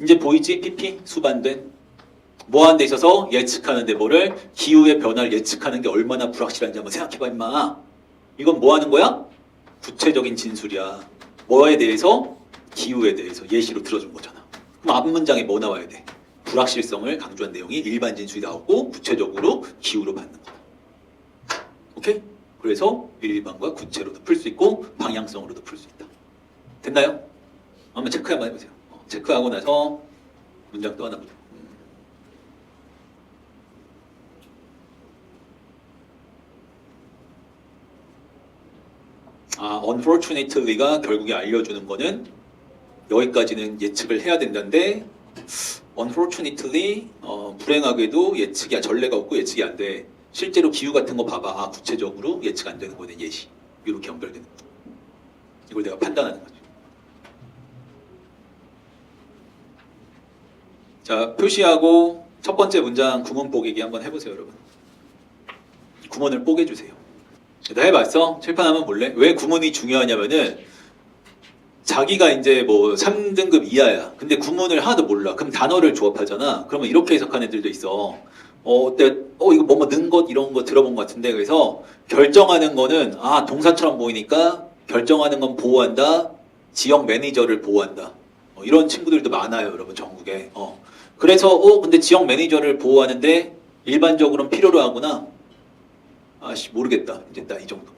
이제 보이지? PP? 수반된. 뭐 하는 데 있어서 예측하는데 뭐를? 기후의 변화를 예측하는 게 얼마나 불확실한지 한번 생각해봐 임마. 이건 뭐 하는 거야? 구체적인 진술이야. 뭐에 대해서? 기후에 대해서 예시로 들어준 거잖아. 그럼 앞 문장에 뭐 나와야 돼? 불확실성을 강조한 내용이 일반 진술이 나오고 구체적으로 기후로 받는 거야. 오케이? 그래서 일반과 구체로도 풀 수 있고 방향성으로도 풀 수 있다. 됐나요? 한번 체크 한번 해보세요. 체크하고 나서 문장 또 하나 보죠. unfortunately가 결국에 알려주는 거는 여기까지는 예측을 해야 된다는데 unfortunately 불행하게도 예측이 전례가 없고 예측이 안 돼. 실제로 기후 같은 거 봐봐. 구체적으로 예측 안 되는 거는 예시. 이렇게 연결되는 거. 이걸 내가 판단하는 거죠. 자, 표시하고 첫 번째 문장 구문 뽀개기 한번 해보세요, 여러분. 구문을 뽀개주세요. 나 해봤어? 칠판하면 볼래? 왜 구문이 중요하냐면은 자기가 이제 뭐 3등급 이하야. 근데 구문을 하나도 몰라. 그럼 단어를 조합하잖아. 그러면 이렇게 해석하는 애들도 있어. 어때? 이거 뭐뭐 넣은 것 이런 거 들어본 것 같은데. 그래서 결정하는 거는 동사처럼 보이니까 결정하는 건 보호한다. 지역 매니저를 보호한다. 이런 친구들도 많아요, 여러분 전국에. 그래서 근데 지역 매니저를 보호하는데 일반적으로는 필요로 하구나. 모르겠다. 이제 딱 이 정도.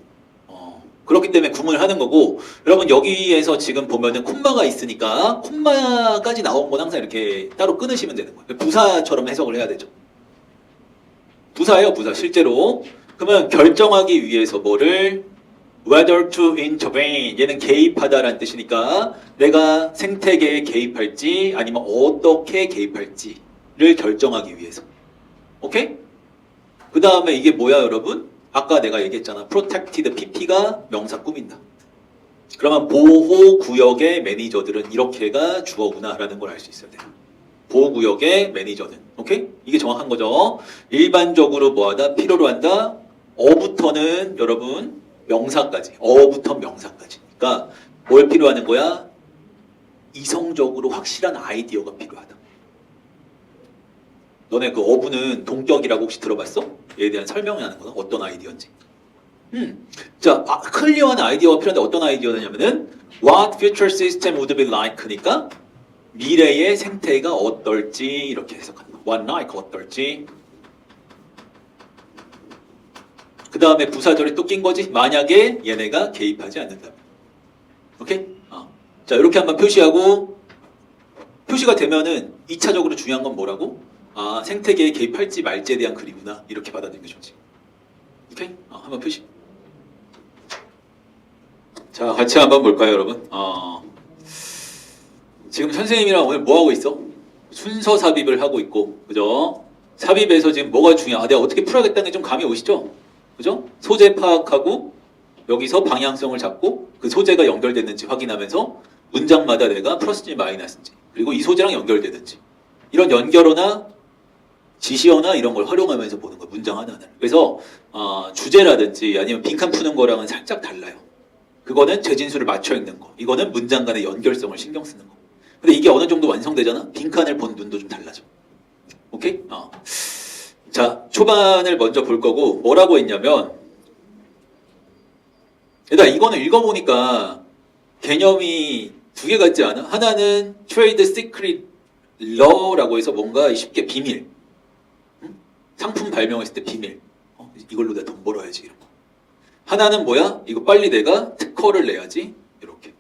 그렇기 때문에 구문을 하는 거고, 여러분 여기에서 지금 보면은 콤마가 있으니까 콤마까지 나온 건 항상 이렇게 따로 끊으시면 되는 거예요. 부사처럼 해석을 해야 되죠. 부사예요, 부사. 실제로. 그러면 결정하기 위해서 뭐를 whether to intervene 얘는 개입하다라는 뜻이니까 내가 생태계에 개입할지 아니면 어떻게 개입할지를 결정하기 위해서. 오케이? 그 다음에 이게 뭐야 여러분? 아까 내가 얘기했잖아. protected PP가 명사 꾸민다. 그러면 보호구역의 매니저들은 이렇게가 주어구나 라는 걸 알 수 있어야 돼요. 보호구역의 매니저는. 오케이? 이게 정확한 거죠. 일반적으로 뭐하다? 필요로 한다. 어부터는 여러분 명사까지. 어부터 명사까지. 그러니까 뭘 필요하는 거야? 이성적으로 확실한 아이디어가 필요하다. 너네 그 어부는 동격이라고 혹시 들어봤어? 얘에 대한 설명을 하는 거는 어떤 아이디어인지. 자, 클리어한 아이디어가 필요한데 어떤 아이디어냐면은 What future system would be like니까 미래의 생태가 어떨지 이렇게 해석한다. What like 어떨지. 그 다음에 부사절이 또 낀 거지. 만약에 얘네가 개입하지 않는다면. 오케이? 자, 이렇게 한번 표시하고 표시가 되면은 2차적으로 중요한 건 뭐라고? 생태계에 개입할지 말지에 대한 글이구나. 이렇게 받아들이는 게 좋지. 오케이? 한번 표시. 자, 같이 한번 볼까요, 여러분? 지금 선생님이랑 오늘 뭐 하고 있어? 순서 삽입을 하고 있고, 그죠? 삽입에서 지금 뭐가 중요해? 내가 어떻게 풀어야겠다는 게 좀 감이 오시죠? 그죠? 소재 파악하고, 여기서 방향성을 잡고, 그 소재가 연결됐는지 확인하면서, 문장마다 내가 플러스인지 마이너스인지, 그리고 이 소재랑 연결되는지, 이런 연결어나 지시어나 이런 걸 활용하면서 보는 거야, 문장 하나하나. 그래서, 주제라든지 아니면 빈칸 푸는 거랑은 살짝 달라요. 그거는 재진수를 맞춰 읽는 거. 이거는 문장 간의 연결성을 신경 쓰는 거. 근데 이게 어느 정도 완성되잖아? 빈칸을 본 눈도 좀 달라져. 오케이? 자, 초반을 먼저 볼 거고, 뭐라고 했냐면, 일단 이거는 읽어보니까 개념이 두 개 같지 않아? 하나는 Trade Secret Law라고 해서 뭔가 쉽게 비밀. 상품 발명했을 때 비밀. 이걸로 내가 돈 벌어야지. 이런 거. 하나는 뭐야? 이거 빨리 내가 특허를 내야지. 이렇게.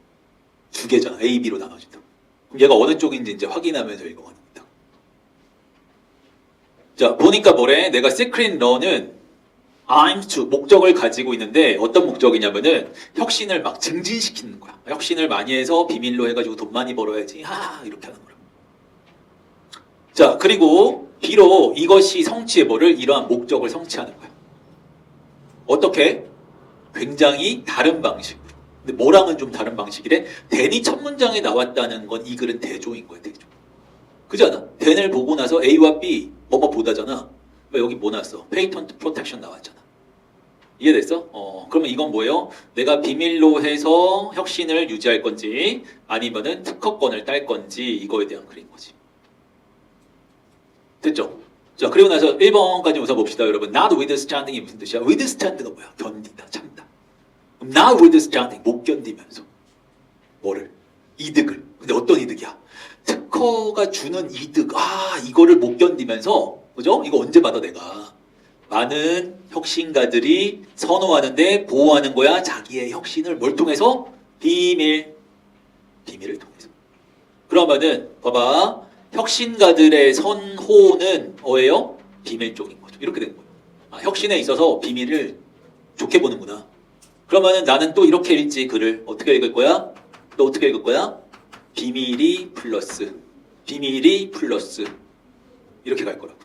두 개잖아. A, B로 나눠진다. 그럼 얘가 어느 쪽인지 이제 확인하면서 읽어가는 겁니다. 자, 보니까 뭐래? 내가 Secret Law는 aims to 목적을 가지고 있는데 어떤 목적이냐면은 혁신을 막 증진시키는 거야. 혁신을 많이 해서 비밀로 해가지고 돈 많이 벌어야지. 이렇게 하는 거야. 자, 그리고 B로 이것이 성취해 뭐를 이러한 목적을 성취하는 거야. 어떻게? 굉장히 다른 방식으로. 근데 뭐랑은 좀 다른 방식이래? 댄이 첫 문장에 나왔다는 건 이 글은 대조인 거야, 대조. 그지 않아? 댄을 보고 나서 A와 B 뭐뭐 보다잖아. 여기 뭐 나왔어? 페이턴트 프로텍션 나왔잖아. 이해됐어? 그러면 이건 뭐예요? 내가 비밀로 해서 혁신을 유지할 건지 아니면은 특허권을 딸 건지 이거에 대한 글인 거지. 됐죠? 자, 그리고 나서 1번까지 우선 봅시다, 여러분. Not withstanding이 무슨 뜻이야? withstand가 뭐야? 견디다, 참다. Not withstanding, 못 견디면서. 뭐를? 이득을. 근데 어떤 이득이야? 특허가 주는 이득. 이거를 못 견디면서, 그죠? 이거 언제 받아, 내가? 많은 혁신가들이 선호하는데 보호하는 거야. 자기의 혁신을 뭘 통해서? 비밀을 통해서. 그러면은, 봐봐. 혁신가들의 선호는 뭐예요? 비밀 쪽인 거죠. 이렇게 되는 거예요. 혁신에 있어서 비밀을 좋게 보는구나. 그러면은 나는 또 이렇게 읽지, 글을. 어떻게 읽을 거야? 또 어떻게 읽을 거야? 비밀이 플러스. 이렇게 갈 거라고.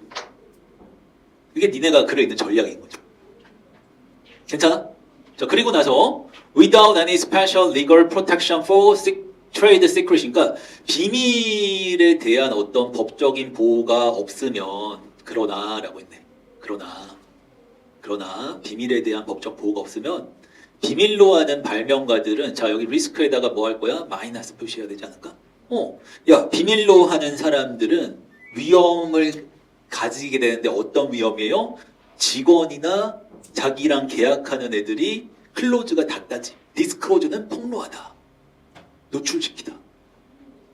이게 니네가 글을 읽는 전략인 거죠. 괜찮아? 자, 그리고 나서 without any special legal protection for trade secret이니까 비밀에 대한 어떤 법적인 보호가 없으면 그러나라고 했네. 그러나 비밀에 대한 법적 보호가 없으면 비밀로 하는 발명가들은 자 여기 리스크에다가 뭐 할 거야? 마이너스 표시해야 되지 않을까? 야 비밀로 하는 사람들은 위험을 가지게 되는데 어떤 위험이에요? 직원이나 자기랑 계약하는 애들이 클로즈가 닿다지. 디스클로즈는 폭로하다. 노출시키다.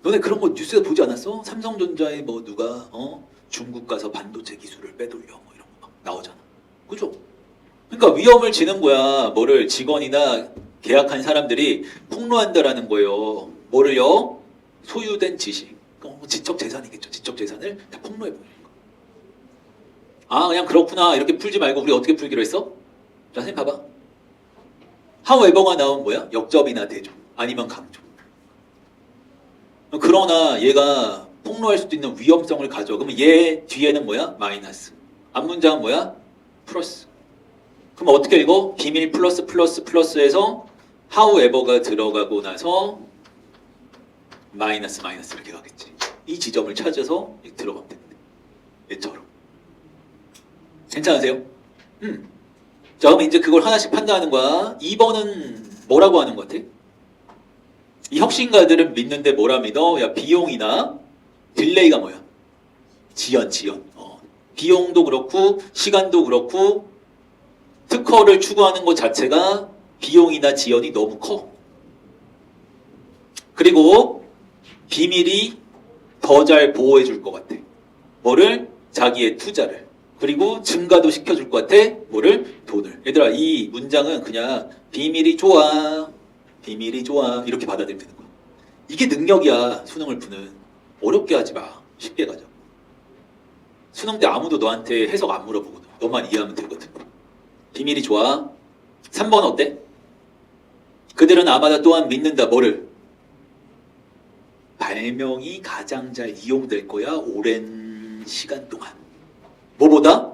너네 그런 거 뉴스에 보지 않았어? 삼성전자에 뭐 누가 중국 가서 반도체 기술을 빼돌려 뭐 이런 거 막 나오잖아. 그죠? 그러니까 위험을 지는 거야. 뭐를 직원이나 계약한 사람들이 폭로한다라는 거예요. 뭐를요? 소유된 지식. 지적 재산이겠죠. 지적 재산을 다 폭로해 버리는 거. 아, 그냥 그렇구나. 이렇게 풀지 말고 우리 어떻게 풀기로 했어? 자, 선생님 봐봐. however가 나오면 뭐야? 역접이나 대조. 아니면 강조. 그러나 얘가 폭로할 수도 있는 위험성을 가져. 그러면 얘 뒤에는 뭐야? 마이너스. 앞문장은 뭐야? 플러스. 그럼 어떻게 읽어? 비밀 플러스 플러스 플러스에서 however가 들어가고 나서 마이너스 마이너스 이렇게 가겠지. 이 지점을 찾아서 들어가면 되는데 얘처럼. 괜찮으세요? 자, 그럼 이제 그걸 하나씩 판단하는 거야. 2번은 뭐라고 하는 것 같아? 이 혁신가들은 믿는데 뭐라 믿어? 야, 비용이나 딜레이가 뭐야? 지연. 비용도 그렇고 시간도 그렇고 특허를 추구하는 것 자체가 비용이나 지연이 너무 커. 그리고 비밀이 더 잘 보호해 줄 것 같아. 뭐를? 자기의 투자를. 그리고 증가도 시켜줄 것 같아. 뭐를? 돈을. 얘들아, 이 문장은 그냥 비밀이 좋아. 비밀이 좋아. 이렇게 받아들이면 되는 거야. 이게 능력이야. 수능을 푸는. 어렵게 하지 마. 쉽게 가자. 수능 때 아무도 너한테 해석 안 물어보거든. 너만 이해하면 되거든. 비밀이 좋아. 3번 어때? 그들은 아마도 또한 믿는다. 뭐를? 발명이 가장 잘 이용될 거야. 오랜 시간 동안. 뭐보다?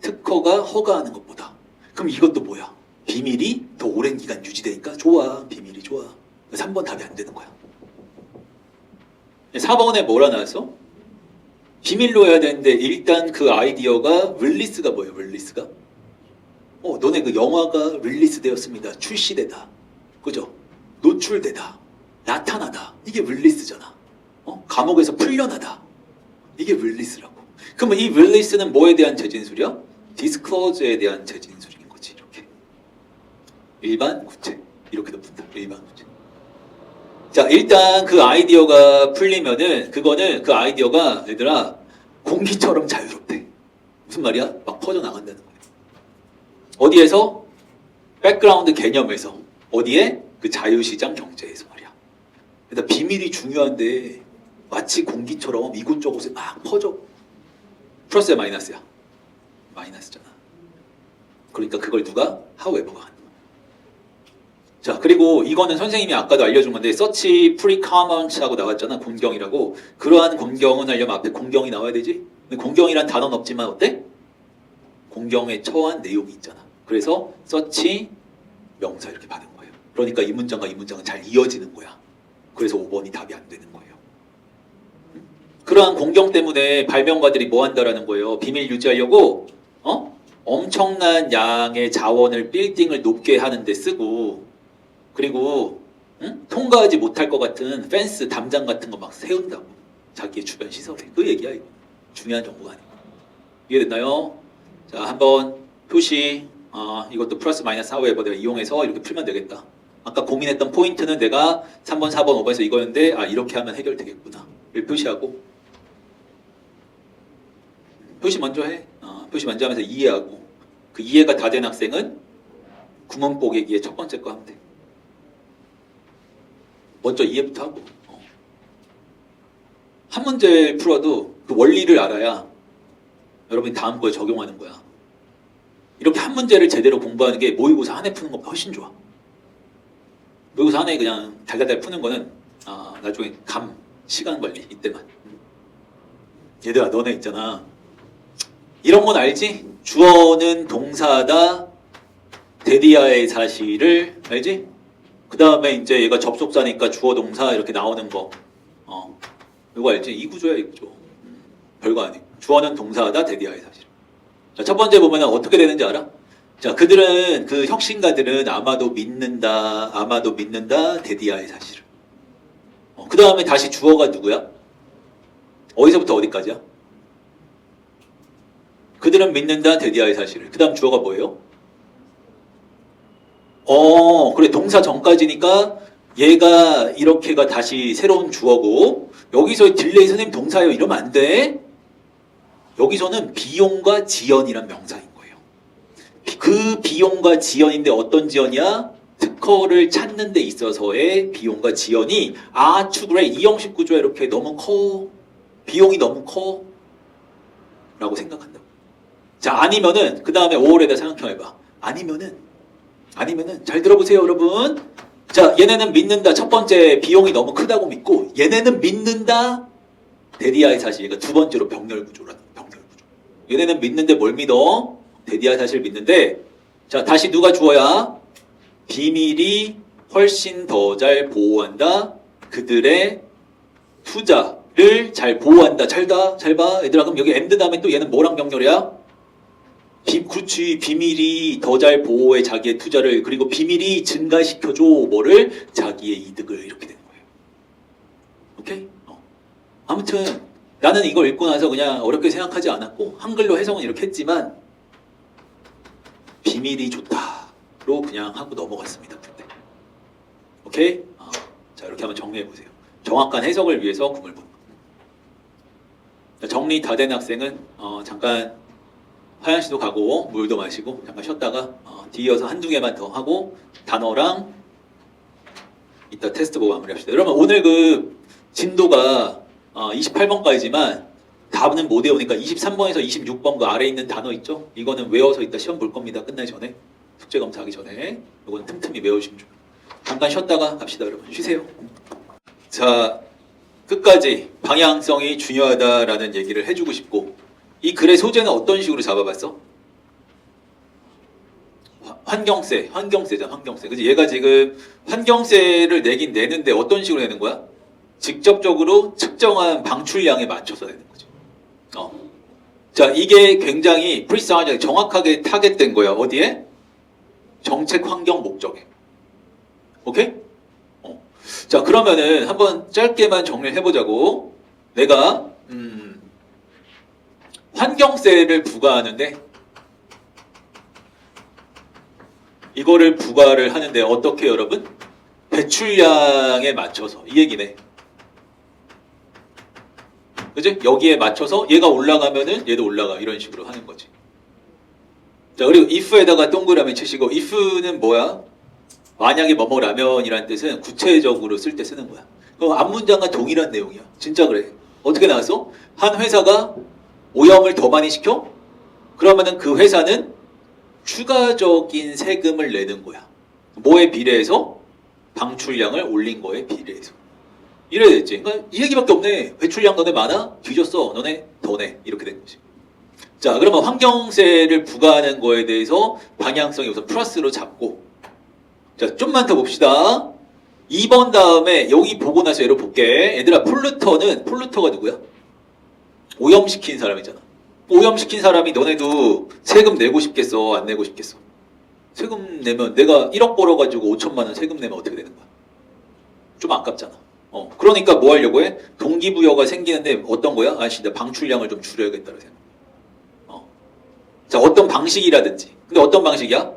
특허가 허가하는 것보다. 그럼 이것도 뭐야? 비밀이 더 오랜 기간 유지되니까 좋아. 비밀이 좋아. 3번 답이 안 되는 거야. 4번에 뭐라 나왔어? 비밀로 해야 되는데 일단 그 아이디어가 릴리스가 뭐예요? 릴리스가? 너네 그 영화가 릴리스 되었습니다. 출시되다. 그죠? 노출되다. 나타나다. 이게 릴리스잖아. 감옥에서 풀려나다. 이게 릴리스라고. 그러면 이 릴리스는 뭐에 대한 재진술이야? 디스클로즈에 대한 재진술인 거지. 이렇게. 일반 구체. 이렇게도 푼다. 일반 구체. 자, 일단 그 아이디어가 풀리면은 그거는 그 아이디어가 얘들아 공기처럼 자유롭대. 무슨 말이야? 막 퍼져나간다는 거야. 어디에서? 백그라운드 개념에서. 어디에? 그 자유시장 경제에서 말이야. 그러니까 비밀이 중요한데 마치 공기처럼 이곳저곳에 막 퍼져. 플러스야 마이너스야? 마이너스잖아. 그러니까 그걸 누가? however가 하는 거야. 자, 그리고 이거는 선생님이 아까도 알려준 건데 search pre-comment하고 나왔잖아. 공경이라고. 그러한 공경은 하려면 앞에 공경이 나와야 되지? 근데 공경이란 단어는 없지만 어때? 공경에 처한 내용이 있잖아. 그래서 search 명사 이렇게 받은 거예요. 그러니까 이 문장과 이 문장은 잘 이어지는 거야. 그래서 5번이 답이 안 되는 거예요. 그러한 공경 때문에 발명가들이 뭐 한다라는 거예요. 비밀 유지하려고 엄청난 양의 자원을 빌딩을 높게 하는데 쓰고 그리고 통과하지 못할 것 같은 펜스, 담장 같은 거 막 세운다고. 자기의 주변 시설에. 그 얘기야 이거. 중요한 정보가 아니고. 이해됐나요? 자, 한번 표시 이것도 플러스 마이너스 however 내가 이용해서 이렇게 풀면 되겠다. 아까 고민했던 포인트는 내가 3번, 4번, 5번에서 이거였는데 이렇게 하면 해결되겠구나. 이렇게 표시하고 표시 먼저 해. 표시 먼저 하면서 이해하고 그 이해가 다 된 학생은 구문 뽀개기의 첫 번째 거 하면 돼. 먼저 이해부터 하고 한 문제 풀어도 그 원리를 알아야 여러분이 다음 거에 적용하는 거야. 이렇게 한 문제를 제대로 공부하는 게 모의고사 한 해 푸는 것보다 훨씬 좋아. 모의고사 한 해 그냥 달달달 푸는 거는 나중에 시간 관리 이때만. 얘들아 너네 있잖아. 이런 건 알지? 주어는 동사다. 데디아의 사실을 알지? 그 다음에 이제 얘가 접속사니까 주어 동사 이렇게 나오는 거. 이거 알지? 이 구조야 이 구조. 별거 아니고. 주어는 동사다. 데디아의 사실. 자, 첫 번째 보면 어떻게 되는지 알아? 자, 그들은 그 혁신가들은 아마도 믿는다. 데디아의 사실을. 그 다음에 다시 주어가 누구야? 어디서부터 어디까지야? 그들은 믿는다. 데디아의 사실을. 그 다음 주어가 뭐예요? 그래. 동사 전까지니까 얘가 이렇게가 다시 새로운 주어고 여기서 딜레이 선생님 동사예요. 이러면 안 돼. 여기서는 비용과 지연이란 명사인 거예요. 그 비용과 지연인데 어떤 지연이야? 특허를 찾는 데 있어서의 비용과 지연이 그래. 이 형식 구조야 이렇게 너무 커. 비용이 너무 커. 라고 생각한다고. 자, 아니면은 그 다음에 5월에다 생각해봐. 아니면은 잘 들어보세요, 여러분. 자, 얘네는 믿는다. 첫 번째 비용이 너무 크다고 믿고, 얘네는 믿는다. 데디아의 사실. 그러니까 두 번째로 병렬 구조라는 병렬 구조. 얘네는 믿는데 뭘 믿어? 데디아의 사실 믿는데, 자, 다시 누가 주어야? 비밀이 훨씬 더 잘 보호한다. 그들의 투자를 잘 보호한다. 잘 봐. 얘들아, 그럼 여기 엔드 다음에 또 얘는 뭐랑 병렬이야? 그렇지. 비밀이 더 잘 보호해 자기의 투자를. 그리고 비밀이 증가시켜줘. 뭐를? 자기의 이득을. 이렇게 되는 거예요. 오케이? 아무튼 나는 이걸 읽고 나서 그냥 어렵게 생각하지 않았고 한글로 해석은 이렇게 했지만 비밀이 좋다로 그냥 하고 넘어갔습니다. 그때. 오케이? 자, 이렇게 한번 정리해 보세요. 정확한 해석을 위해서 구물본. 정리 다 된 학생은 잠깐 화장실도 가고 물도 마시고 잠깐 쉬었다가 뒤이어서 한두 개만 더 하고 단어랑 이따 테스트 보고 마무리합시다. 여러분 오늘 그 진도가 28번까지지만 답은 못 외우니까 23번에서 26번 그 아래에 있는 단어 있죠? 이거는 외워서 이따 시험 볼 겁니다. 끝나기 전에. 숙제 검사하기 전에. 이거는 틈틈이 외우시면 좋아요. 잠깐 쉬었다가 갑시다, 여러분. 쉬세요. 자, 끝까지 방향성이 중요하다라는 얘기를 해주고 싶고, 이 글의 소재는 어떤 식으로 잡아봤어? 환경세잖아, 환경세. 그치? 얘가 지금 환경세를 내긴 내는데 어떤 식으로 내는 거야? 직접적으로 측정한 방출량에 맞춰서 내는 거지. 자, 이게 굉장히 precise, 정확하게 타겟된 거야. 어디에? 정책 환경 목적에. 오케이? 자, 그러면은 한번 짧게만 정리를 해보자고. 내가 환경세를 부과하는데 이거를 부과를 하는데 어떻게 여러분? 배출량에 맞춰서 이 얘기네. 그지? 여기에 맞춰서 얘가 올라가면은 얘도 올라가 이런 식으로 하는 거지. 자, 그리고 if에다가 동그라미 치시고 if는 뭐야? 만약에 뭐뭐라면이라는 뜻은 구체적으로 쓸 때 쓰는 거야. 그럼 앞문장과 동일한 내용이야. 진짜 그래. 어떻게 나왔어? 한 회사가 오염을 더 많이 시켜? 그러면은 그 회사는 추가적인 세금을 내는 거야. 뭐에 비례해서? 방출량을 올린 거에 비례해서. 이래야 됐지. 그러니까 이 얘기밖에 없네. 배출량 너네 많아? 뒤졌어. 너네 더 내. 이렇게 된 거지. 자, 그러면 환경세를 부과하는 거에 대해서 방향성이 우선 플러스로 잡고, 자, 좀만 더 봅시다. 2번 다음에 여기 보고 나서 얘를 볼게. 얘들아, 폴루터가 누구야? 오염시킨 사람이잖아. 오염시킨 사람이 너네도 세금 내고 싶겠어? 안 내고 싶겠어? 세금 내면 내가 1억 벌어가지고 5천만 원 세금 내면 어떻게 되는 거야? 좀 아깝잖아. 그러니까 뭐 하려고 해? 동기부여가 생기는데 어떤 거야? 아, 진짜 방출량을 좀 줄여야겠다는 생각. 자, 어떤 방식이라든지. 근데 어떤 방식이야?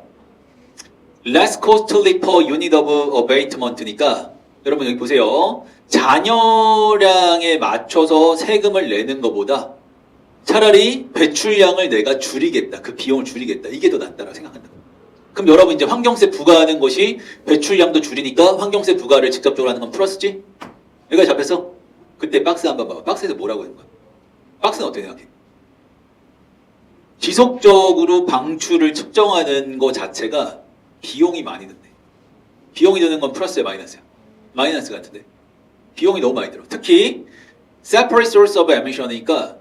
Less costly per unit of abatement니까 여러분 여기 보세요. 잔여량에 맞춰서 세금을 내는 것보다 차라리 배출량을 내가 줄이겠다. 그 비용을 줄이겠다. 이게 더 낫다라고 생각한다. 그럼 여러분 이제 환경세 부과하는 것이 배출량도 줄이니까 환경세 부과를 직접적으로 하는 건 플러스지? 여기가 잡혔어? 그때 박스 한번 봐봐. 박스에서 뭐라고 하는 거야? 박스는 어떻게 생각해? 지속적으로 방출을 측정하는 것 자체가 비용이 많이 든대. 비용이 드는 건 플러스야, 마이너스야? 마이너스 같은데. 비용이 너무 많이 들어. 특히 separate source of emission이니까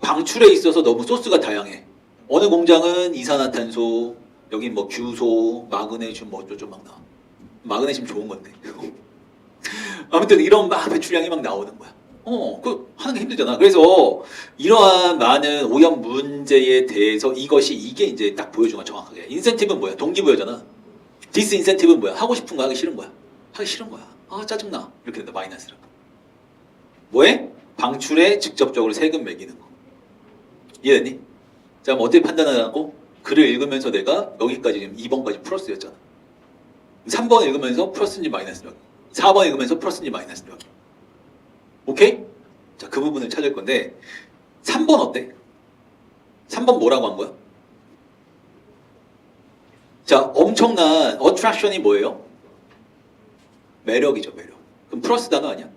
방출에 있어서 너무 소스가 다양해. 어느 공장은 이산화탄소, 여긴 뭐 규소, 마그네슘 뭐 어쩌고 막 나와. 마그네슘 좋은 건데. 아무튼 이런 막 배출량이 막 나오는 거야. 그 하는 게 힘들잖아. 그래서 이러한 많은 오염 문제에 대해서 이게 이제 딱 보여준 건 정확하게. 인센티브는 뭐야? 동기부여잖아. 디스인센티브는 뭐야? 하고 싶은 거 하기 싫은 거야. 하기 싫은 거야. 아, 짜증나. 이렇게 된다. 마이너스라고. 뭐해? 방출에 직접적으로 세금 매기는 거. 이해됐니? 자, 그럼 어떻게 판단하라고? 글을 읽으면서 내가 여기까지 지금 2번까지 플러스였잖아. 3번 읽으면서 플러스인지 마이너스인지 4번 읽으면서 플러스인지 마이너스인지 오케이? 자, 그 부분을 찾을 건데 3번 어때? 3번 뭐라고 한 거야? 자, 엄청난 어트랙션이 뭐예요? 매력이죠, 매력. 그럼 플러스 단어 아니야?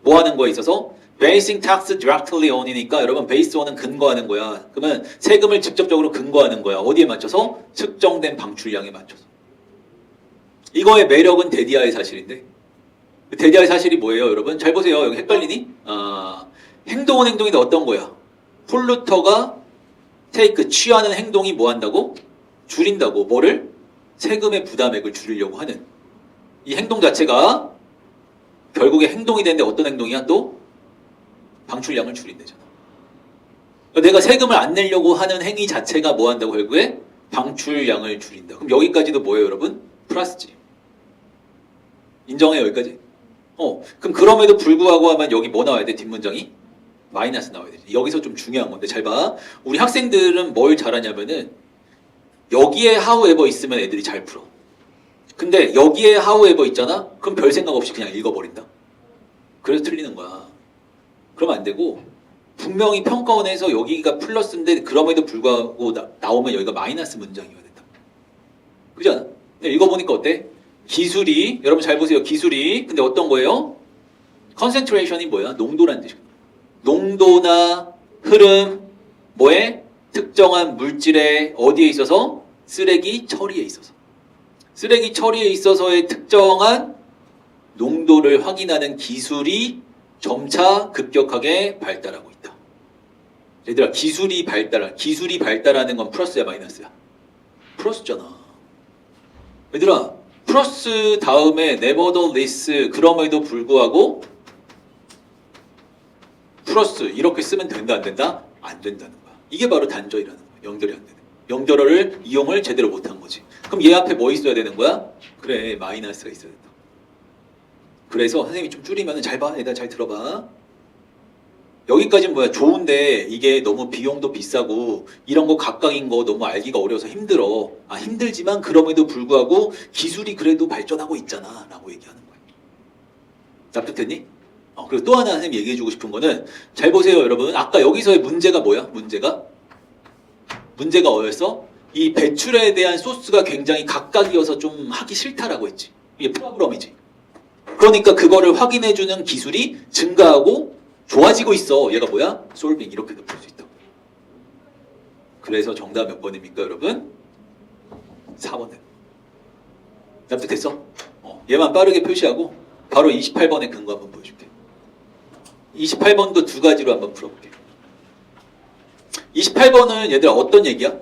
뭐 하는 거에 있어서 basing tax directly on이니까 여러분 base on은 근거하는 거야. 그러면 세금을 직접적으로 근거하는 거야. 어디에 맞춰서? 측정된 방출량에 맞춰서. 이거의 매력은 데디아의 사실인데 데디아의 사실이 뭐예요, 여러분? 잘 보세요. 여기 헷갈리니? 행동은 행동인데 어떤 거야? 폴루터가 테이크 취하는 행동이 뭐 한다고? 줄인다고. 뭐를? 세금의 부담액을 줄이려고 하는 이 행동 자체가 결국에 행동이 되는데 어떤 행동이야? 또 방출량을 줄인대잖아. 내가 세금을 안 내려고 하는 행위 자체가 뭐 한다고 결국에? 방출량을 줄인다. 그럼 여기까지도 뭐예요, 여러분? 플러스지. 인정해, 여기까지? 그럼 그럼에도 불구하고 하면 여기 뭐 나와야 돼? 뒷문장이? 마이너스 나와야 되지. 여기서 좀 중요한 건데 잘 봐. 우리 학생들은 뭘 잘하냐면은 여기에 however 있으면 애들이 잘 풀어. 근데 여기에 however 있잖아? 그럼 별 생각 없이 그냥 읽어버린다. 그래서 틀리는 거야. 그러면 안 되고 분명히 평가원에서 여기가 플러스인데 그럼에도 불구하고 나오면 여기가 마이너스 문장이어야 된다. 그렇지 않아? 읽어보니까 어때? 기술이, 여러분 잘 보세요. 기술이 근데 어떤 거예요? concentration이 뭐야? 농도란 뜻이야. 농도나 흐름, 뭐에? 특정한 물질의 어디에 있어서? 쓰레기 처리에 있어서. 쓰레기 처리에 있어서의 특정한 농도를 확인하는 기술이 점차 급격하게 발달하고 있다. 얘들아, 기술이 발달하는 건 플러스야, 마이너스야? 플러스잖아. 얘들아, 플러스 다음에 nevertheless, 그럼에도 불구하고 플러스 이렇게 쓰면 된다, 안 된다? 안 된다는 거야. 이게 바로 단절이라는 거야. 연결이 안 되는 거야. 연결어를 이용을 제대로 못한 거지. 그럼 얘 앞에 뭐 있어야 되는 거야? 그래, 마이너스가 있어야 된다. 그래서 선생님이 좀 줄이면 잘 봐. 얘들아, 잘 들어봐. 여기까지는 뭐야? 좋은데 이게 너무 비용도 비싸고 이런 거 각각인 거 너무 알기가 어려워서 힘들어. 힘들지만 그럼에도 불구하고 기술이 그래도 발전하고 있잖아 라고 얘기하는 거야. 납득됐니? 그리고 또 하나 선생님이 얘기해주고 싶은 거는 잘 보세요, 여러분. 아까 여기서의 문제가 뭐야? 문제가 뭐였어? 이 배출에 대한 소스가 굉장히 각각이어서 좀 하기 싫다라고 했지. 이게 프로그램이지. 그러니까 그거를 확인해주는 기술이 증가하고 좋아지고 있어. 얘가 뭐야? 솔빙. 이렇게도 볼 수 있다고. 그래서 정답 몇 번입니까, 여러분? 4번. 납득됐어? 얘만 빠르게 표시하고 바로 28번의 근거 한번 보여줄게. 28번도 두 가지로 한번 풀어볼게. 28번은 얘들아 어떤 얘기야?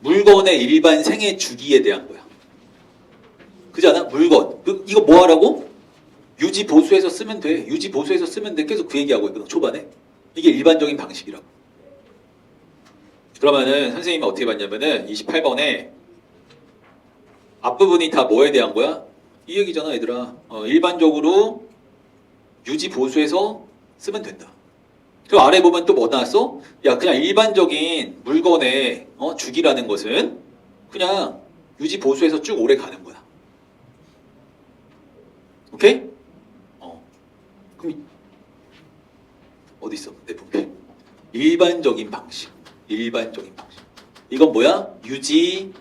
물건의 일반 생애 주기에 대한 거야. 그지 않아? 물건. 이거 뭐 하라고? 유지 보수해서 쓰면 돼. 유지 보수해서 쓰면 돼. 계속 그 얘기하고 있거든. 초반에. 이게 일반적인 방식이라고. 그러면은 선생님이 어떻게 봤냐면은 28번에 앞부분이 다 뭐에 대한 거야? 이 얘기잖아, 얘들아. 일반적으로 유지 보수해서 쓰면 된다. 그 아래 보면 또 뭐 나왔어? 야, 그냥 일반적인 물건의 주기라는 것은 그냥 유지 보수해서 쭉 오래 가는 거야. 오케이? 그럼 어디 있어? 내 분필. 일반적인 방식. 이건 뭐야? 유지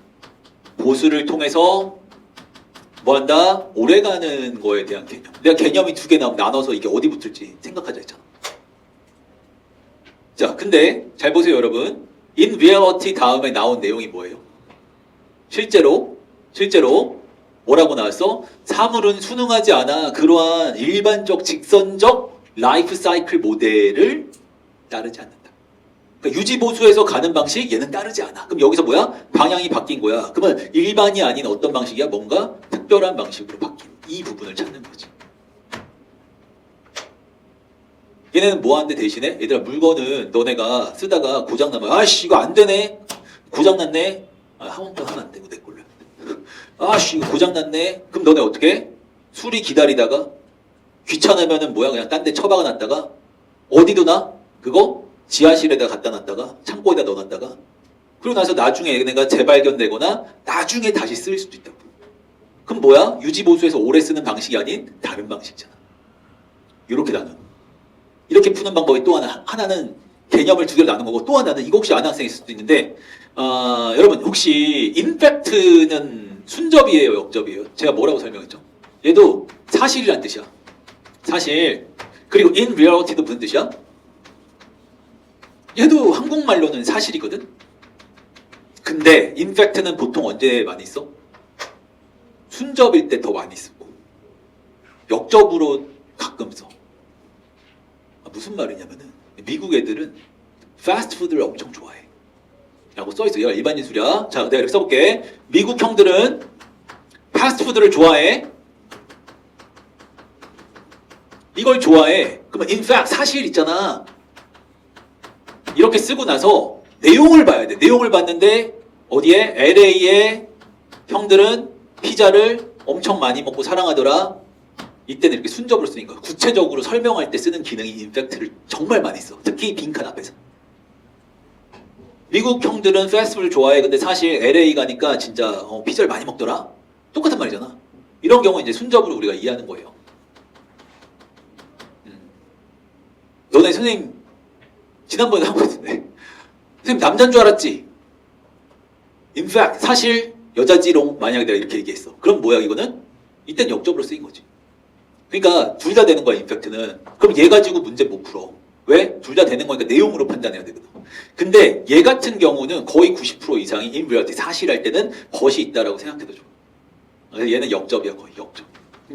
보수를 통해서 뭐 한다? 오래 가는 거에 대한 개념. 내가 개념이 두 개 나눠서 이게 어디 붙을지 생각하자 했잖아. 자, 근데 잘 보세요, 여러분. in reality 다음에 나온 내용이 뭐예요? 실제로 뭐라고 나왔어? 사물은 순응하지 않아 그러한 일반적 직선적 라이프 사이클 모델을 따르지 않는다. 그러니까 유지 보수에서 가는 방식 얘는 따르지 않아. 그럼 여기서 뭐야? 방향이 바뀐 거야. 그러면 일반이 아닌 어떤 방식이야? 뭔가 특별한 방식으로 바뀐 이 부분을 찾는 거지. 얘네는 뭐 하는데 대신에? 얘들아, 물건은 너네가 쓰다가 고장나면 아씨 이거 안 되네. 고장났네. 한 번 하면 안 되고 내 걸로. 아씨 이거 고장났네. 그럼 너네 어떻게? 수리 기다리다가 귀찮으면은 뭐야? 그냥 딴 데 처박아 놨다가 어디 두나? 그거 지하실에다 갖다 놨다가 창고에다 넣어놨다가 그리고 나서 나중에 얘네가 재발견되거나 나중에 다시 쓸 수도 있다고. 그럼 뭐야? 유지보수에서 오래 쓰는 방식이 아닌 다른 방식이잖아. 이렇게 나누는. 이렇게 푸는 방법이 또 하나는 개념을 두 개로 나눈 거고 또 하나는 이거 혹시 아는 학생이 있을 수도 있는데 여러분 혹시 인팩트는 순접이에요, 역접이에요? 제가 뭐라고 설명했죠? 얘도 사실이란 뜻이야. 사실 그리고 in reality도 무슨 뜻이야? 얘도 한국말로는 사실이거든. 근데 in fact는 보통 언제 많이 써? 순접일 때 더 많이 쓰고 역접으로 가끔 써. 무슨 말이냐면은 미국 애들은 패스트푸드를 엄청 좋아해 라고 써있어. 얘가 일반인 수야. 자, 내가 이렇게 써볼게. 미국 형들은 패스트푸드를 좋아해. 이걸 좋아해. 그러면 in fact 사실 있잖아. 이렇게 쓰고 나서 내용을 봐야 돼. 내용을 봤는데 어디에? LA의 형들은 피자를 엄청 많이 먹고 사랑하더라. 이때는 이렇게 순접으로 쓰니까 구체적으로 설명할 때 쓰는 기능이 in fact를 정말 많이 써. 특히 빈칸 앞에서. 미국 형들은 패스트푸드를 좋아해. 근데 사실 LA 가니까 진짜 피자를 많이 먹더라. 똑같은 말이잖아. 이런 경우 이제 순접으로 우리가 이해하는 거예요. 너네 선생님 지난번에 한 거 같은데 선생님 남자인 줄 알았지? In fact 사실 여자지롱. 만약에 내가 이렇게 얘기했어. 그럼 뭐야 이거는? 이땐 역접으로 쓰인 거지. 그러니까 둘 다 되는 거야 in fact는. 그럼 얘 가지고 문제 못 풀어. 왜? 둘 다 되는 거니까 내용으로 판단해야 되거든. 근데 얘 같은 경우는 거의 90% 이상이 in reality 사실할 때는 벗이 있다라고 생각해도 좋아. 그래서 얘는 역접이야. 거의 역접.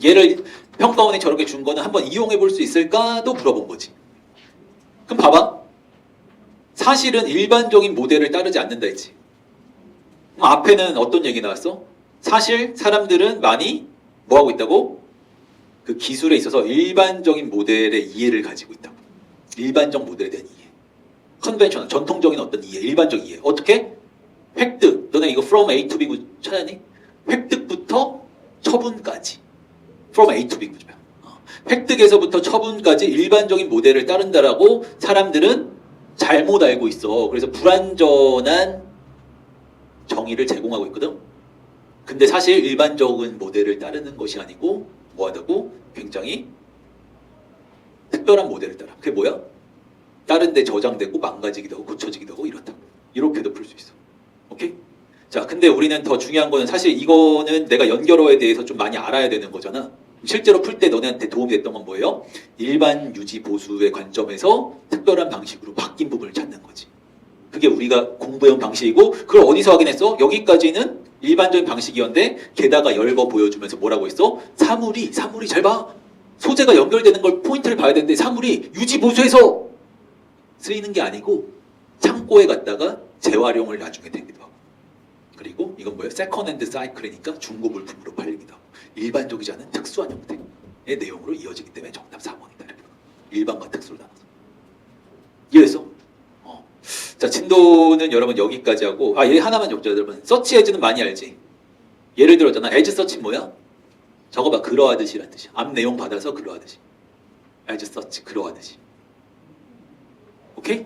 얘를 평가원이 저렇게 준 거는 한번 이용해 볼 수 있을까도 물어본 거지. 그럼 봐봐. 사실은 일반적인 모델을 따르지 않는다 했지. 그럼 앞에는 어떤 얘기 나왔어? 사실 사람들은 많이 뭐 하고 있다고? 그 기술에 있어서 일반적인 모델의 이해를 가지고 있다고. 일반적 모델에 대한 이해. 컨벤셔널, 전통적인 어떤 이해, 일반적 이해. 어떻게? 획득. 너네 이거 from A to B 찾았니? 획득부터 처분까지. from A to B 구조야. 획득에서부터 처분까지 일반적인 모델을 따른다라고 사람들은 잘못 알고 있어. 그래서 불완전한 정의를 제공하고 있거든. 근데 사실 일반적인 모델을 따르는 것이 아니고 뭐하다고? 굉장히 특별한 모델을 따라. 그게 뭐야? 다른 데 저장되고 망가지기도 하고 고쳐지기도 하고 이렇다고. 이렇게도 풀 수 있어. 오케이? 자, 근데 우리는 더 중요한 거는 사실 이거는 내가 연결어에 대해서 좀 많이 알아야 되는 거잖아. 실제로 풀 때 너네한테 도움이 됐던 건 뭐예요? 일반 유지 보수의 관점에서 특별한 방식으로 바뀐 부분을 찾는 거지. 그게 우리가 공부해온 방식이고 그걸 어디서 확인했어? 여기까지는 일반적인 방식이었는데 게다가 열거 보여주면서 뭐라고 했어? 사물이 잘 봐. 소재가 연결되는 걸 포인트를 봐야 되는데 사물이 유지 보수에서 쓰이는 게 아니고 창고에 갔다가 재활용을 나중에 되기도 하고. 그리고 이건 뭐예요? 세컨핸드 사이클이니까 중고 물품으로 팔리기도 하고. 일반적이지 않은 특수한 형태의 내용으로 이어지기 때문에 정답 4번이다. 일반과 특수로 나눠서. 이해했어? 자, 진도는 여러분 여기까지 하고 얘 하나만 적자 여러분. 서치 에즈는 많이 알지? 예를 들었잖아. 에즈 서치 뭐야? 저거 봐. 그러하듯이란 뜻이야. 앞 내용 받아서 그러하듯이. 에즈 서치 그러하듯이. 오케이?